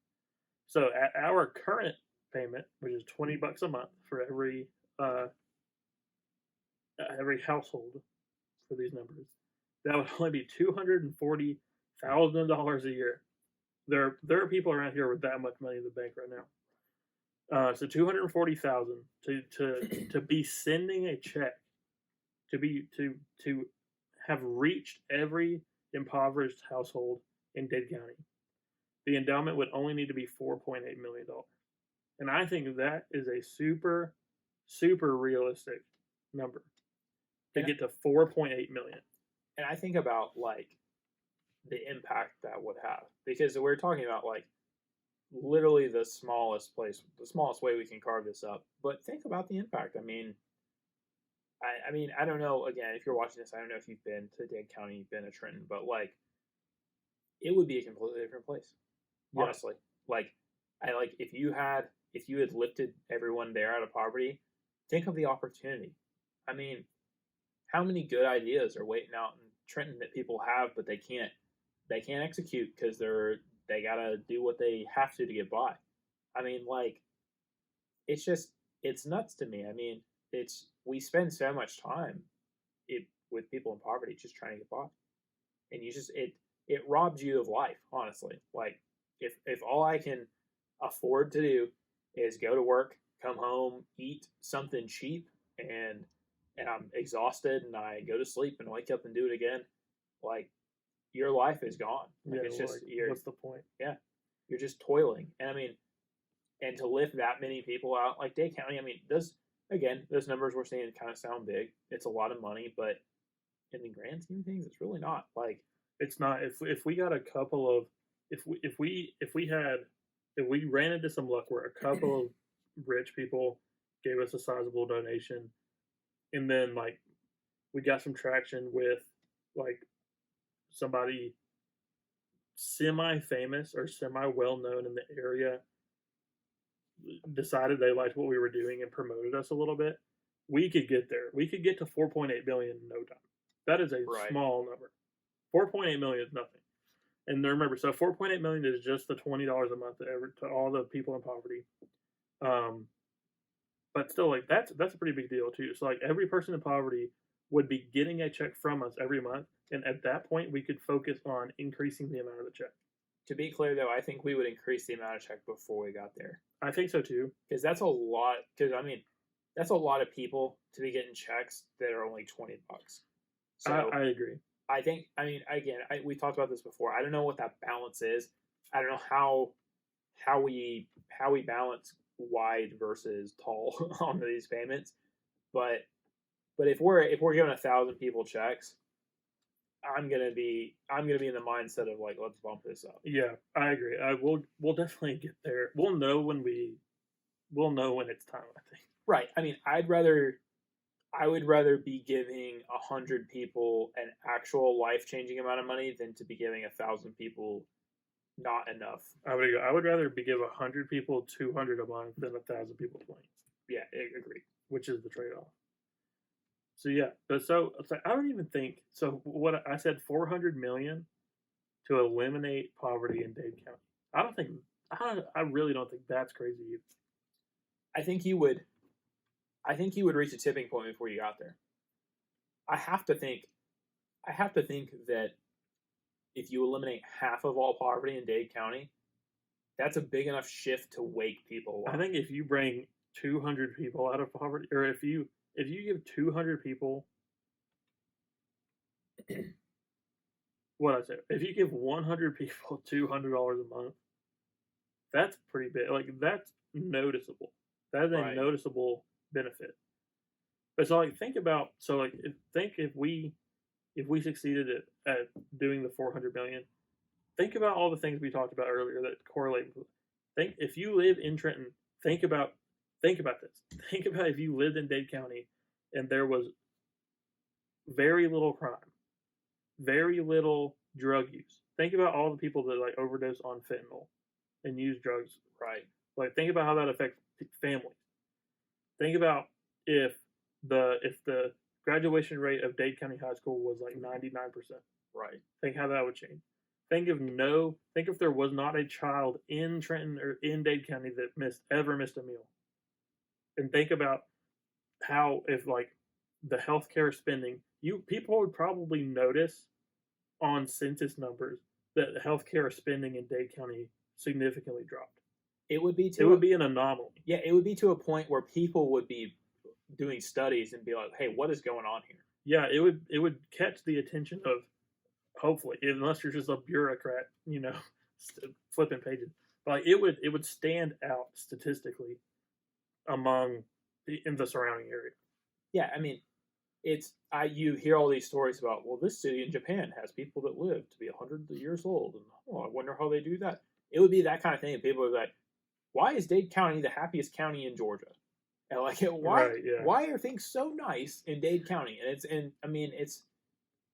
So at our current payment, which is $20 a month for every household for these numbers, that would only be $240,000 a year. There are people around here with that much money in the bank right now. So $240,000 to be sending a check to have reached every impoverished household in Dade County. The endowment would only need to be $4.8 million. And I think that is a super, super realistic number to get to $4.8 million. And I think about like the impact that would have, because we're talking about like literally the smallest way we can carve this up. But think about the impact. I mean, I don't know. Again, if you're watching this, I don't know if you've been to Dade County, you've been to Trenton, but like, it would be a completely different place. Yeah. Honestly, if you had lifted everyone there out of poverty, think of the opportunity. I mean, how many good ideas are waiting out in Trenton that people have, but they can't execute because they gotta do what they have to get by. I mean, like, it's nuts to me. I mean, we spend so much time with people in poverty just trying to get by, and it robs you of life, honestly. Like, if all I can afford to do is go to work, come home, eat something cheap, and I'm exhausted, and I go to sleep and wake up and do it again, like, your life is gone. Like, yeah, it's just what's the point? Yeah, you're just toiling, and I mean, and to lift that many people out, like Dade County. I mean, those numbers we're seeing kind of sound big. It's a lot of money, but in the grand scheme of things, it's really not. Like, it's not. If we got a couple of if we had if we ran into some luck where a couple of rich people gave us a sizable donation, and then like we got some traction with like somebody semi-famous or semi-well-known in the area decided they liked what we were doing and promoted us a little bit, we could get there. We could get to 4.8 billion in no time. That is a Right. small number. 4.8 million is nothing. And remember, so 4.8 million is just the $20 a month to all the people in poverty. But still, like that's a pretty big deal too. So like every person in poverty would be getting a check from us every month, and at that point, we could focus on increasing the amount of the check. To be clear, though, I think we would increase the amount of check before we got there. I think so too. Because that's a lot. Because I mean, that's a lot of people to be getting checks that are only $20. So I agree. I think. I mean, again, we talked about this before. I don't know what that balance is. I don't know how we balance wide versus tall on these payments. But if we're giving 1,000 people checks, I'm gonna be in the mindset of like, let's bump this up. Yeah, I agree. We'll definitely get there. We'll know when it's time, I think. Right. I mean, I would rather be giving 100 people an actual life-changing amount of money than to be giving 1,000 people not enough. I would rather be give 100 people 200 a month than 1,000 people 20. Yeah, I agree. Which is the trade-off. So yeah, but so I don't even think so. What I said, 400 million to eliminate poverty in Dade County. I really don't think that's crazy either. I think you would reach a tipping point before you got there. I have to think that if you eliminate half of all poverty in Dade County, that's a big enough shift to wake people up. I think if you bring 200 people out of poverty, or if you give 200 people, what I said, if you give 100 people $200 a month, that's pretty big. Like that's noticeable. That is a noticeable benefit. But so like think if we succeeded at doing the 400 million, think about all the things we talked about earlier that correlate. Think if you live in Trenton, think about this. Think about if you lived in Dade County and there was very little crime, very little drug use. Think about all the people that like overdose on fentanyl and use drugs. Right. Like think about how that affects families. Think about if the graduation rate of Dade County High School was like 99%. Right. Think how that would change. Think if there was not a child in Trenton or in Dade County that ever missed a meal. And think about how if like the healthcare spending, people would probably notice on census numbers that the healthcare spending in Dade County significantly dropped. It would be an anomaly. Yeah, it would be to a point where people would be doing studies and be like, "Hey, what is going on here?" Yeah, it would catch the attention of, hopefully, unless you're just a bureaucrat, flipping pages. But like it would stand out statistically in the surrounding area. Yeah, I mean, you hear all these stories about, well, this city in Japan has people that live to be 100 years old, and I wonder how they do that. It would be that kind of thing, and people would be like, "Why is Dade County the happiest county in Georgia?" And like, why are things so nice in Dade County? And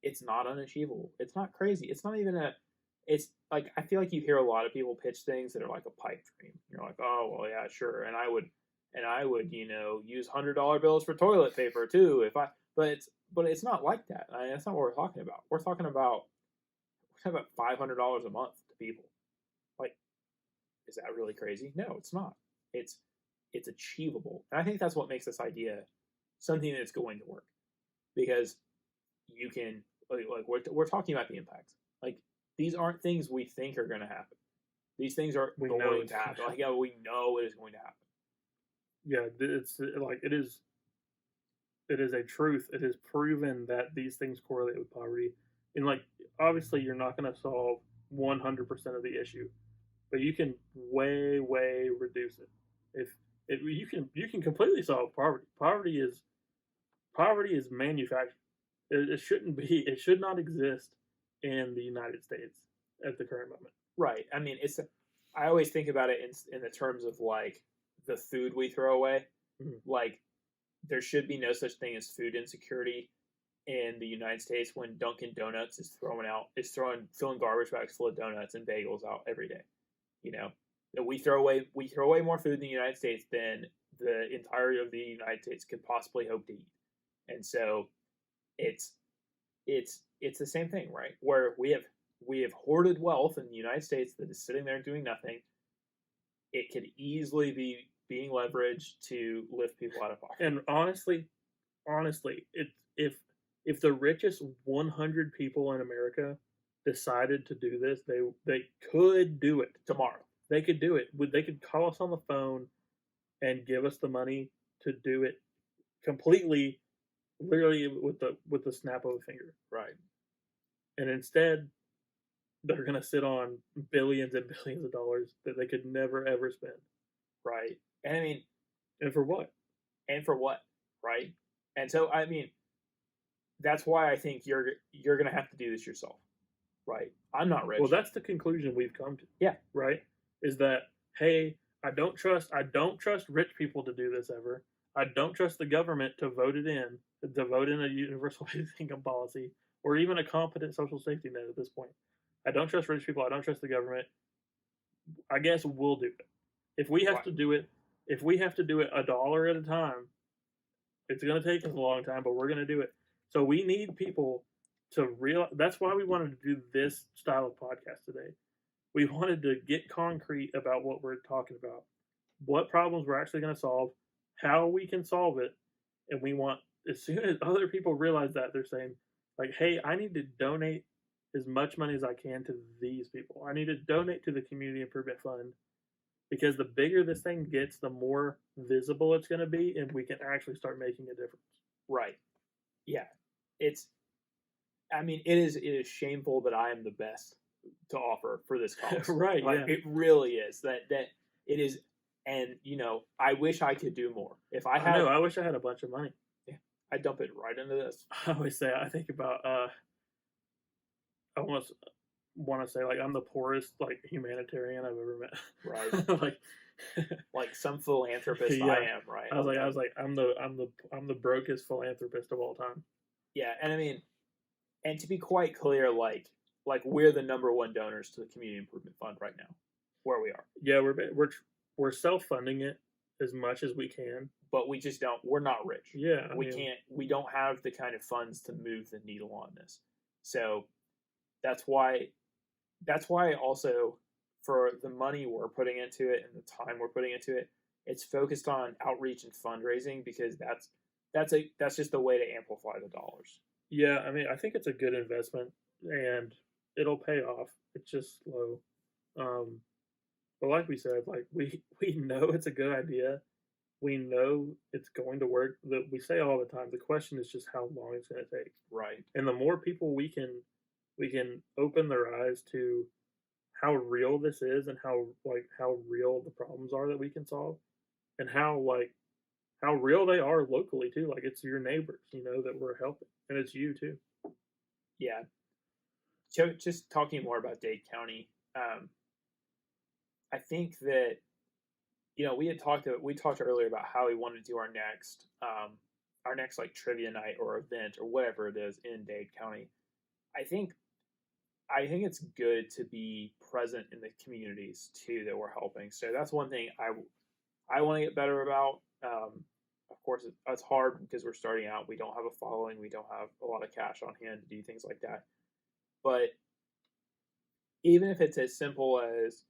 it's not unachievable. It's not crazy. It's not even it's like, I feel like you hear a lot of people pitch things that are like a pipe dream. You're like, oh, well, yeah, sure. And I would, use $100 bills for toilet paper too. But it's not like that. I mean, that's not what we're talking about. We're talking about $500 a month to people. Like, is that really crazy? No, it's not. It's achievable. And I think that's what makes this idea something that's going to work, because you can we're talking about the impacts. Like, these aren't things we think are going to happen. These things are going to happen. Like, yeah, we know it is going to happen. Yeah, it's like it is a truth. It is proven that these things correlate with poverty. And like, obviously, you're not going to solve 100% of the issue, but you can way reduce it. If you can completely solve poverty. Poverty is manufactured. It shouldn't be. It should not exist in the United States at the current moment. Right. I mean, I always think about it in the terms of like the food we throw away. Mhm. Like there should be no such thing as food insecurity in the United States when Dunkin' Donuts is filling garbage bags full of donuts and bagels out every day. You know, that we throw away more food in the United States than the entirety of the United States could possibly hope to eat. And so it's it's the same thing, right? Where we have hoarded wealth in the United States that is sitting there doing nothing. It could easily be being leveraged to lift people out of poverty. And honestly, if the richest 100 people in America decided to do this, they could do it tomorrow. They could do it. They could call us on the phone and give us the money to do it completely, literally with the snap of a finger. Right. And instead, they're going to sit on billions and billions of dollars that they could never ever spend. Right. And I mean, and for what? Right? And so I mean, that's why I think you're going to have to do this yourself. Right? I'm not rich. Well, that's the conclusion we've come to. Yeah. Right? Is that, hey, I don't trust rich people to do this ever. I don't trust the government to vote in a universal basic income policy or even a competent social safety net at this point. I don't trust rich people. I don't trust the government. I guess we'll do it. If we have to do it $1 at a time, it's going to take us a long time, but we're going to do it. So we need people to realize. That's why we wanted to do this style of podcast today. We wanted to get concrete about what we're talking about, what problems we're actually going to solve, how we can solve it, and we want, as soon as other people realize that, they're saying, like, hey, I need to donate as much money as I can to these people. I need to donate to the Community Improvement Fund, because the bigger this thing gets, the more visible it's going to be, and we can actually start making a difference. Right. Yeah. It is shameful that I am the best to offer for this cause. Right. Like, yeah. It really is that it is. And, I wish I could do more. If I had, I wish I had a bunch of money. Yeah, I'd dump it right into this. I always say, I think about, I almost want to say, like, I'm the poorest, like, humanitarian I've ever met. Right. like some philanthropist. Yeah. I am, right? I was like, I'm the brokest philanthropist of all time. Yeah, and I mean, and to be quite clear, like we're the number one donors to the Community Improvement Fund right now, where we are. Yeah, we're self-funding it as much as we can, but we just don't. We're not rich. Yeah, we don't have the kind of funds to move the needle on this. So that's why also, for the money we're putting into it and the time we're putting into it, it's focused on outreach and fundraising, because that's just a way to amplify the dollars. Yeah, I mean, I think it's a good investment and it'll pay off. It's just slow. But like we said, like we know it's a good idea. We know it's going to work. We say all the time, the question is just how long it's going to take. Right. And the more people we can open their eyes to how real this is, and how real the problems are that we can solve, and how real they are locally too. Like, it's your neighbors, that we're helping, and it's you too. Yeah. So just talking more about Dade County, I think that we talked earlier about how we want to do our next like trivia night or event or whatever it is in Dade County. I think it's good to be present in the communities too that we're helping. So that's one thing I want to get better about. Of course, it's hard because we're starting out. We don't have a following. We don't have a lot of cash on hand to do things like that. But even if it's as simple as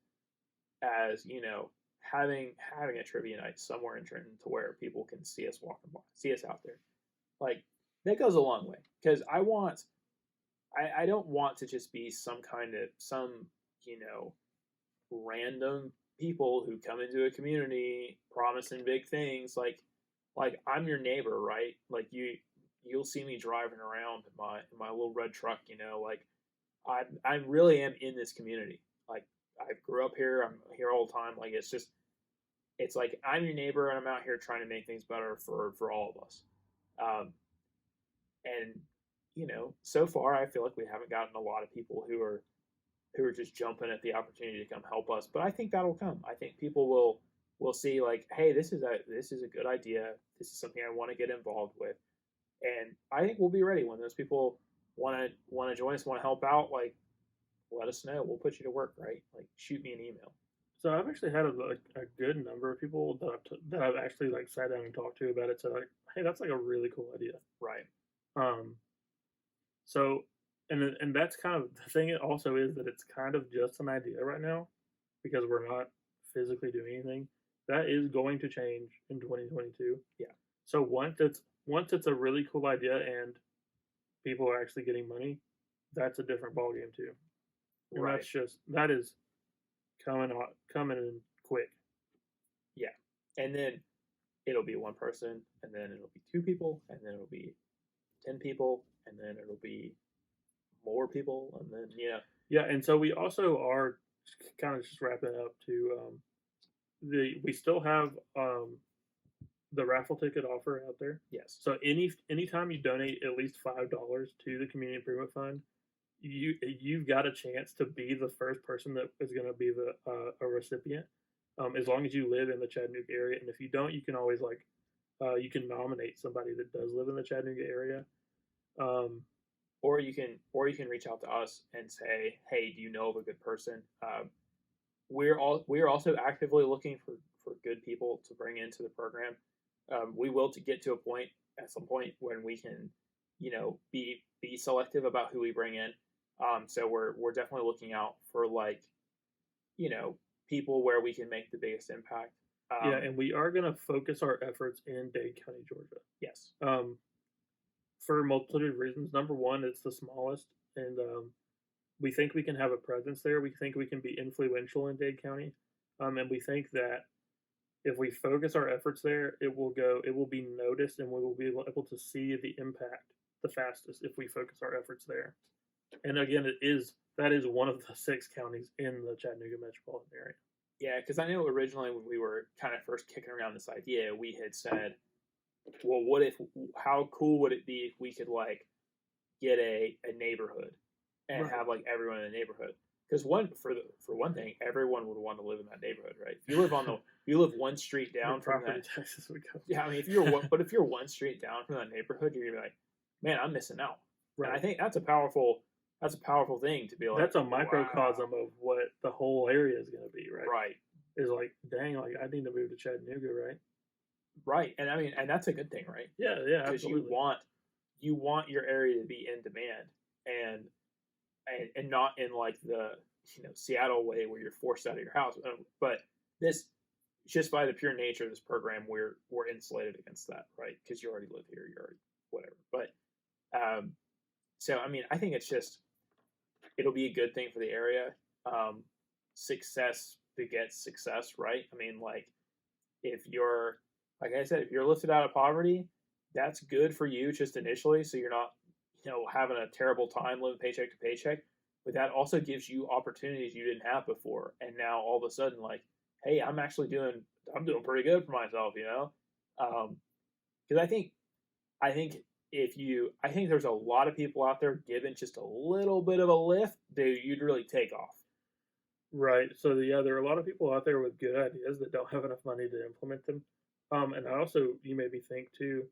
having a trivia night somewhere in Trenton to where people can see us walking by, see us out there, like, that goes a long way. Because I don't want to just be some random people who come into a community promising big things. Like I'm your neighbor, right? Like you'll see me driving around in my little red truck, like I really am in this community. Like, I grew up here, I'm here all the time. Like, it's like I'm your neighbor, and I'm out here trying to make things better for all of us. And so far I feel like we haven't gotten a lot of people who are who are just jumping at the opportunity to come help us. But I think that'll come. I think people will see like, hey, this is a good idea. This is something I want to get involved with, and I think we'll be ready when those people want to join us, want to help out. Like, let us know. We'll put you to work. Right? Like, shoot me an email. So I've actually had a good number of people that I've actually like sat down and talked to about it. So like, hey, that's like a really cool idea. Right. So, and that's kind of the thing. It also is that it's kind of just an idea right now because we're not physically doing anything. That is going to change in 2022. Yeah. So once it's a really cool idea and people are actually getting money, that's a different ballgame too. And Right. that is coming in quick. Yeah. And then it'll be one person, and then it'll be two people, and then it'll be 10 people, and then it'll be more people, and then Yeah, and so we also are kind of just wrapping up to we still have the raffle ticket offer out there. Yes. So anytime you donate at least $5 to the community improvement fund, you've got a chance to be the first person that is going to be a recipient. As long as you live in the Chattanooga area, and if you don't, you can always you can nominate somebody that does live in the Chattanooga area. Or you can reach out to us and say, hey, do you know of a good person? We're also actively looking for good people to bring into the program. We will get to a point at some point when we can, be selective about who we bring in. So we're definitely looking out for people where we can make the biggest impact. Yeah, and we are going to focus our efforts in Dade County, Georgia. Yes. For a multitude of reasons. Number one, it's the smallest, and we think we can have a presence there. We think we can be influential in Dade County, and we think that if we focus our efforts there, it will be noticed, and we will be able to see the impact the fastest if we focus our efforts there. And again, that is one of the 6 counties in the Chattanooga metropolitan area. Yeah, because I know originally when we were kind of first kicking around this idea, we had said, well, how cool would it be if we could get a neighborhood and Right. have everyone in the neighborhood? Because for one thing, everyone would want to live in that neighborhood, right? If you live one street down from property that, taxes would go. yeah, I mean, if you're one street down from that neighborhood, you're gonna be like, man, I'm missing out. Right. And I think that's a powerful thing to be like. That's a microcosm of what the whole area is going to be, right? Right. Is dang, I need to move to Chattanooga, right? Right, and I mean, and that's a good thing, right? Yeah, Because absolutely. you want your area to be in demand, and not in the Seattle way where you're forced out of your house. But this, just by the pure nature of this program, we're insulated against that, right? Because you already live here, you're already whatever. But so I mean, I think it'll be a good thing for the area. Success begets success, right? I mean, if you're, like I said, if you're lifted out of poverty, that's good for you just initially, so you're not, having a terrible time living paycheck to paycheck. But that also gives you opportunities you didn't have before, and now all of a sudden, hey, I'm doing pretty good for myself, because I think there's a lot of people out there given just a little bit of a lift, you'd really take off. Right. So there are a lot of people out there with good ideas that don't have enough money to implement them. And I also, you made me think too.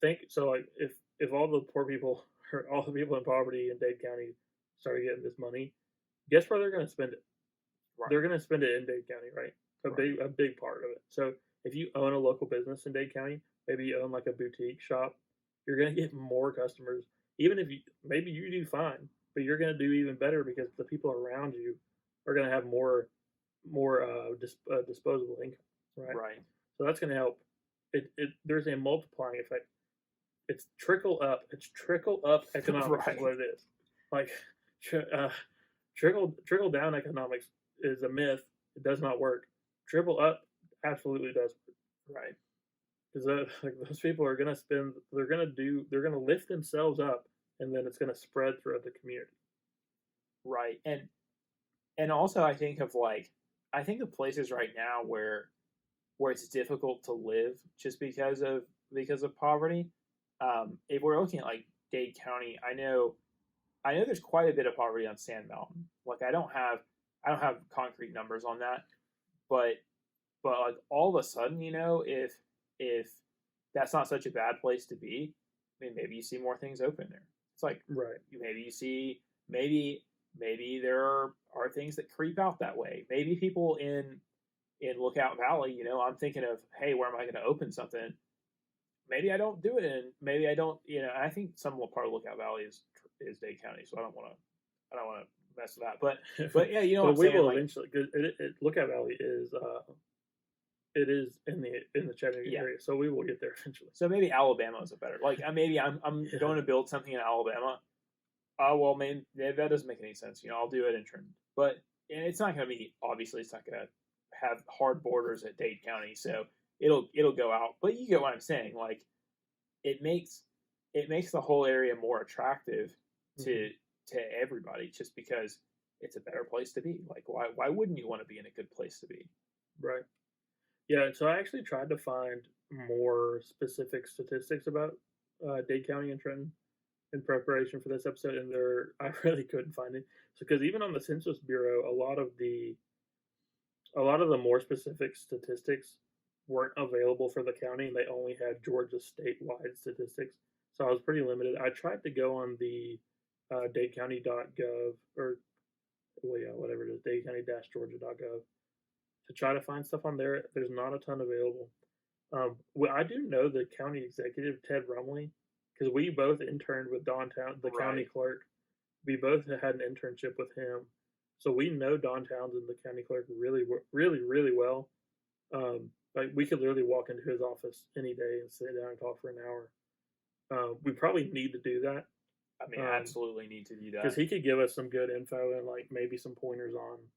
If all the poor people or all the people in poverty in Dade County started getting this money, guess where they're going to spend it? Right. They're going to spend it in Dade County, right? A big part of it. So if you own a local business in Dade County, maybe you own a boutique shop, you're going to get more customers. Even if maybe you do fine, but you're going to do even better because the people around you are going to have more disposable income, right? Right. So that's going to help. There's a multiplying effect. It's trickle up. It's trickle up economics Right. is what it is. Trickle down economics is a myth. It does not work. Trickle up absolutely does work. Right. Because those people are going to spend. They're going to lift themselves up, and then it's going to spread throughout the community. Right. And also I think of places right now where it's difficult to live just because of poverty. If we're looking at Dade County, I know I know there's quite a bit of poverty on Sand Mountain. Like I don't have concrete numbers on that, but like all of a sudden, if that's not such a bad place to be, I mean, maybe you see more things open there. It's like Right. maybe you see maybe there are things that creep out that way. Maybe people in Lookout Valley, I'm thinking of, hey, where am I going to open something? Maybe I don't do it, and maybe I don't. I think some part of Lookout Valley is Dade County, so I don't want to mess with that. But yeah, But what we I'm saying. will Like, eventually. Cause Lookout Valley is it is in the Chattanooga Yeah. area, so we will get there eventually. so maybe Alabama is a better. Like maybe I'm Yeah. going to build something in Alabama. Well, man, that doesn't make any sense. I'll do it in Trenton, but and it's not going to be, obviously it's not going to have hard borders at Dade County, so it'll go out. But you get what I'm saying. Like it makes the whole area more attractive to everybody, just because it's a better place to be. Like why wouldn't you want to be in a good place to be? Right. Yeah. So I actually tried to find more specific statistics about Dade County and Trenton in preparation for this episode, and I really couldn't find it. So because even on the Census Bureau, a lot of the more specific statistics weren't available for the county, and they only had Georgia statewide statistics. So I was pretty limited. I tried to go on the dadecounty.gov, or whatever it is, dadecounty-georgia.gov, to try to find stuff on there. There's not a ton available. Well, I do know the county executive, Ted Rumley, because we both interned with Downtown, the county clerk. We both had an internship with him, so we know Don Townsend, the county clerk, really, really, really well. Like we could literally walk into his office any day and sit down and talk for an hour. We probably need to do that. I mean, absolutely need to do that, because he could give us some good info and like maybe some pointers on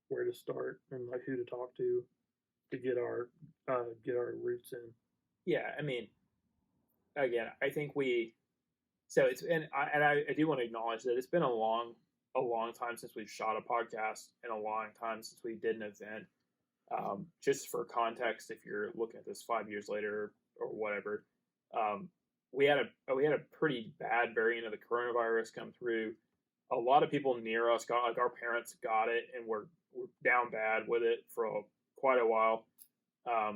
where to start and like who to talk to get our roots in. Yeah, I mean, again, I think I do want to acknowledge that it's been a long time since we've shot a podcast, and a long time since we did an event. Just for context, if you're looking at this 5 years later or whatever, we had a pretty bad variant of the coronavirus come through. A lot of people near us got, like our parents got it, and we're down bad with it for quite a while.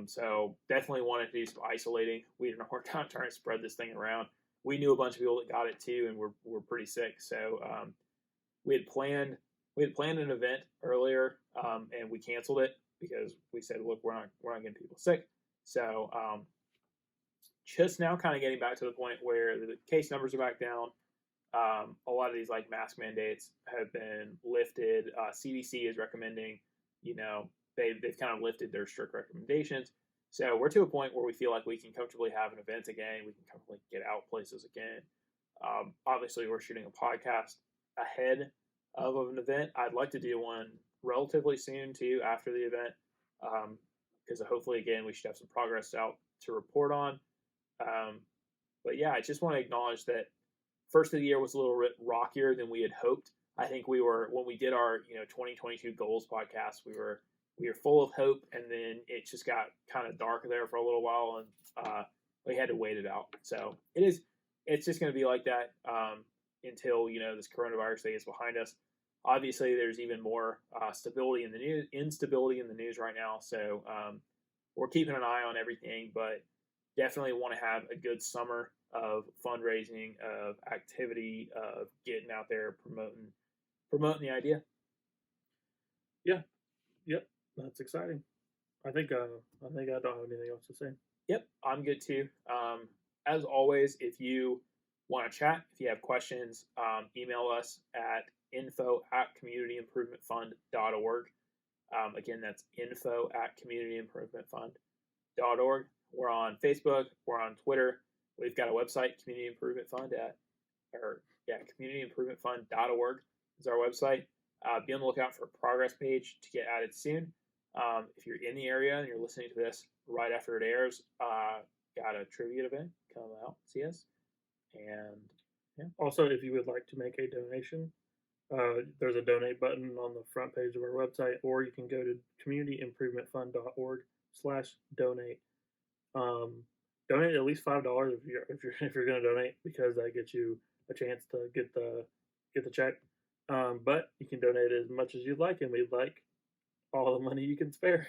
So definitely wanted to do some isolating. We didn't work on trying to spread this thing around. We knew a bunch of people that got it too, and we're pretty sick. So we had planned an event earlier, and we canceled it because we said, look, we're not getting people sick. So just now kind of getting back to the point where the case numbers are back down. A lot of these like mask mandates have been lifted. CDC is recommending, they've kind of lifted their strict recommendations. So we're to a point where we feel like we can comfortably have an event again. We can comfortably get out places again. Obviously, we're shooting a podcast ahead of an event. I'd like to do one relatively soon too after the event, because hopefully again we should have some progress out to report on. But yeah, I just want to acknowledge that first of the year was a little bit rockier than we had hoped. I think we were, when we did our 2022 goals podcast, we were full of hope, and then it just got kind of dark there for a little while, and we had to wait it out. So it's just going to be like that until this coronavirus thing is behind us. Obviously, there's even more instability in the news right now. So we're keeping an eye on everything, but definitely want to have a good summer of fundraising, of activity, of getting out there, promoting the idea. Yeah. Yep. That's exciting. I think I don't have anything else to say. Yep, I'm good too. As always, if you want to chat, if you have questions, email us at info@communityimprovementfund.org. Again, that's info@communityimprovementfund.org. We're on Facebook. We're on Twitter. We've got a website, Community Improvement Fund communityimprovementfund.org is our website. Be on the lookout for a progress page to get added soon. If you're in the area and you're listening to this right after it airs, got a trivia event, come out, see us. And yeah. Also, if you would like to make a donation, there's a donate button on the front page of our website, or you can go to communityimprovementfund.org/donate. Donate at least $5 if you're going to donate, because that gets you a chance to get the get the check. But you can donate as much as you'd like, and we'd like all the money you can spare.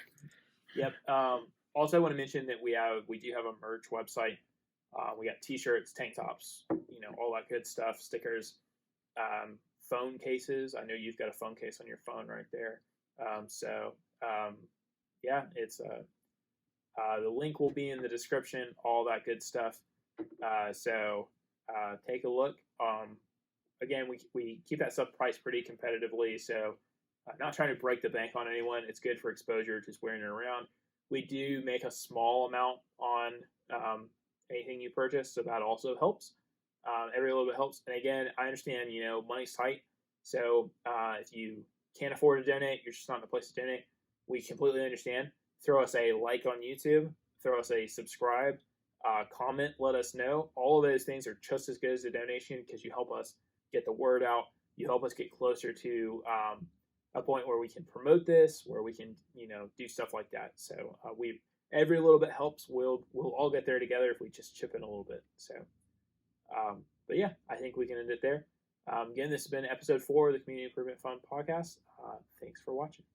Yep. Also, I want to mention that we do have a merch website. We got T-shirts, tank tops, all that good stuff, stickers, phone cases. I know you've got a phone case on your phone right there. Yeah, it's the link will be in the description. All that good stuff. Take a look. Again, we keep that stuff priced pretty competitively, so not trying to break the bank on anyone. It's good for exposure, just wearing it around. We do make a small amount on anything you purchase, so that also helps. Every little bit helps. And again, I understand, money's tight, so if you can't afford to donate, you're just not in a place to donate. We completely understand. Throw us a like on YouTube. Throw us a subscribe. Comment. Let us know. All of those things are just as good as a donation because you help us get the word out. You help us get closer to a point where we can promote this, where we can, do stuff like that. So every little bit helps. We'll all get there together if we just chip in a little bit. So, but yeah, I think we can end it there. Again, this has been episode 4 of the Community Improvement Fund podcast. Thanks for watching.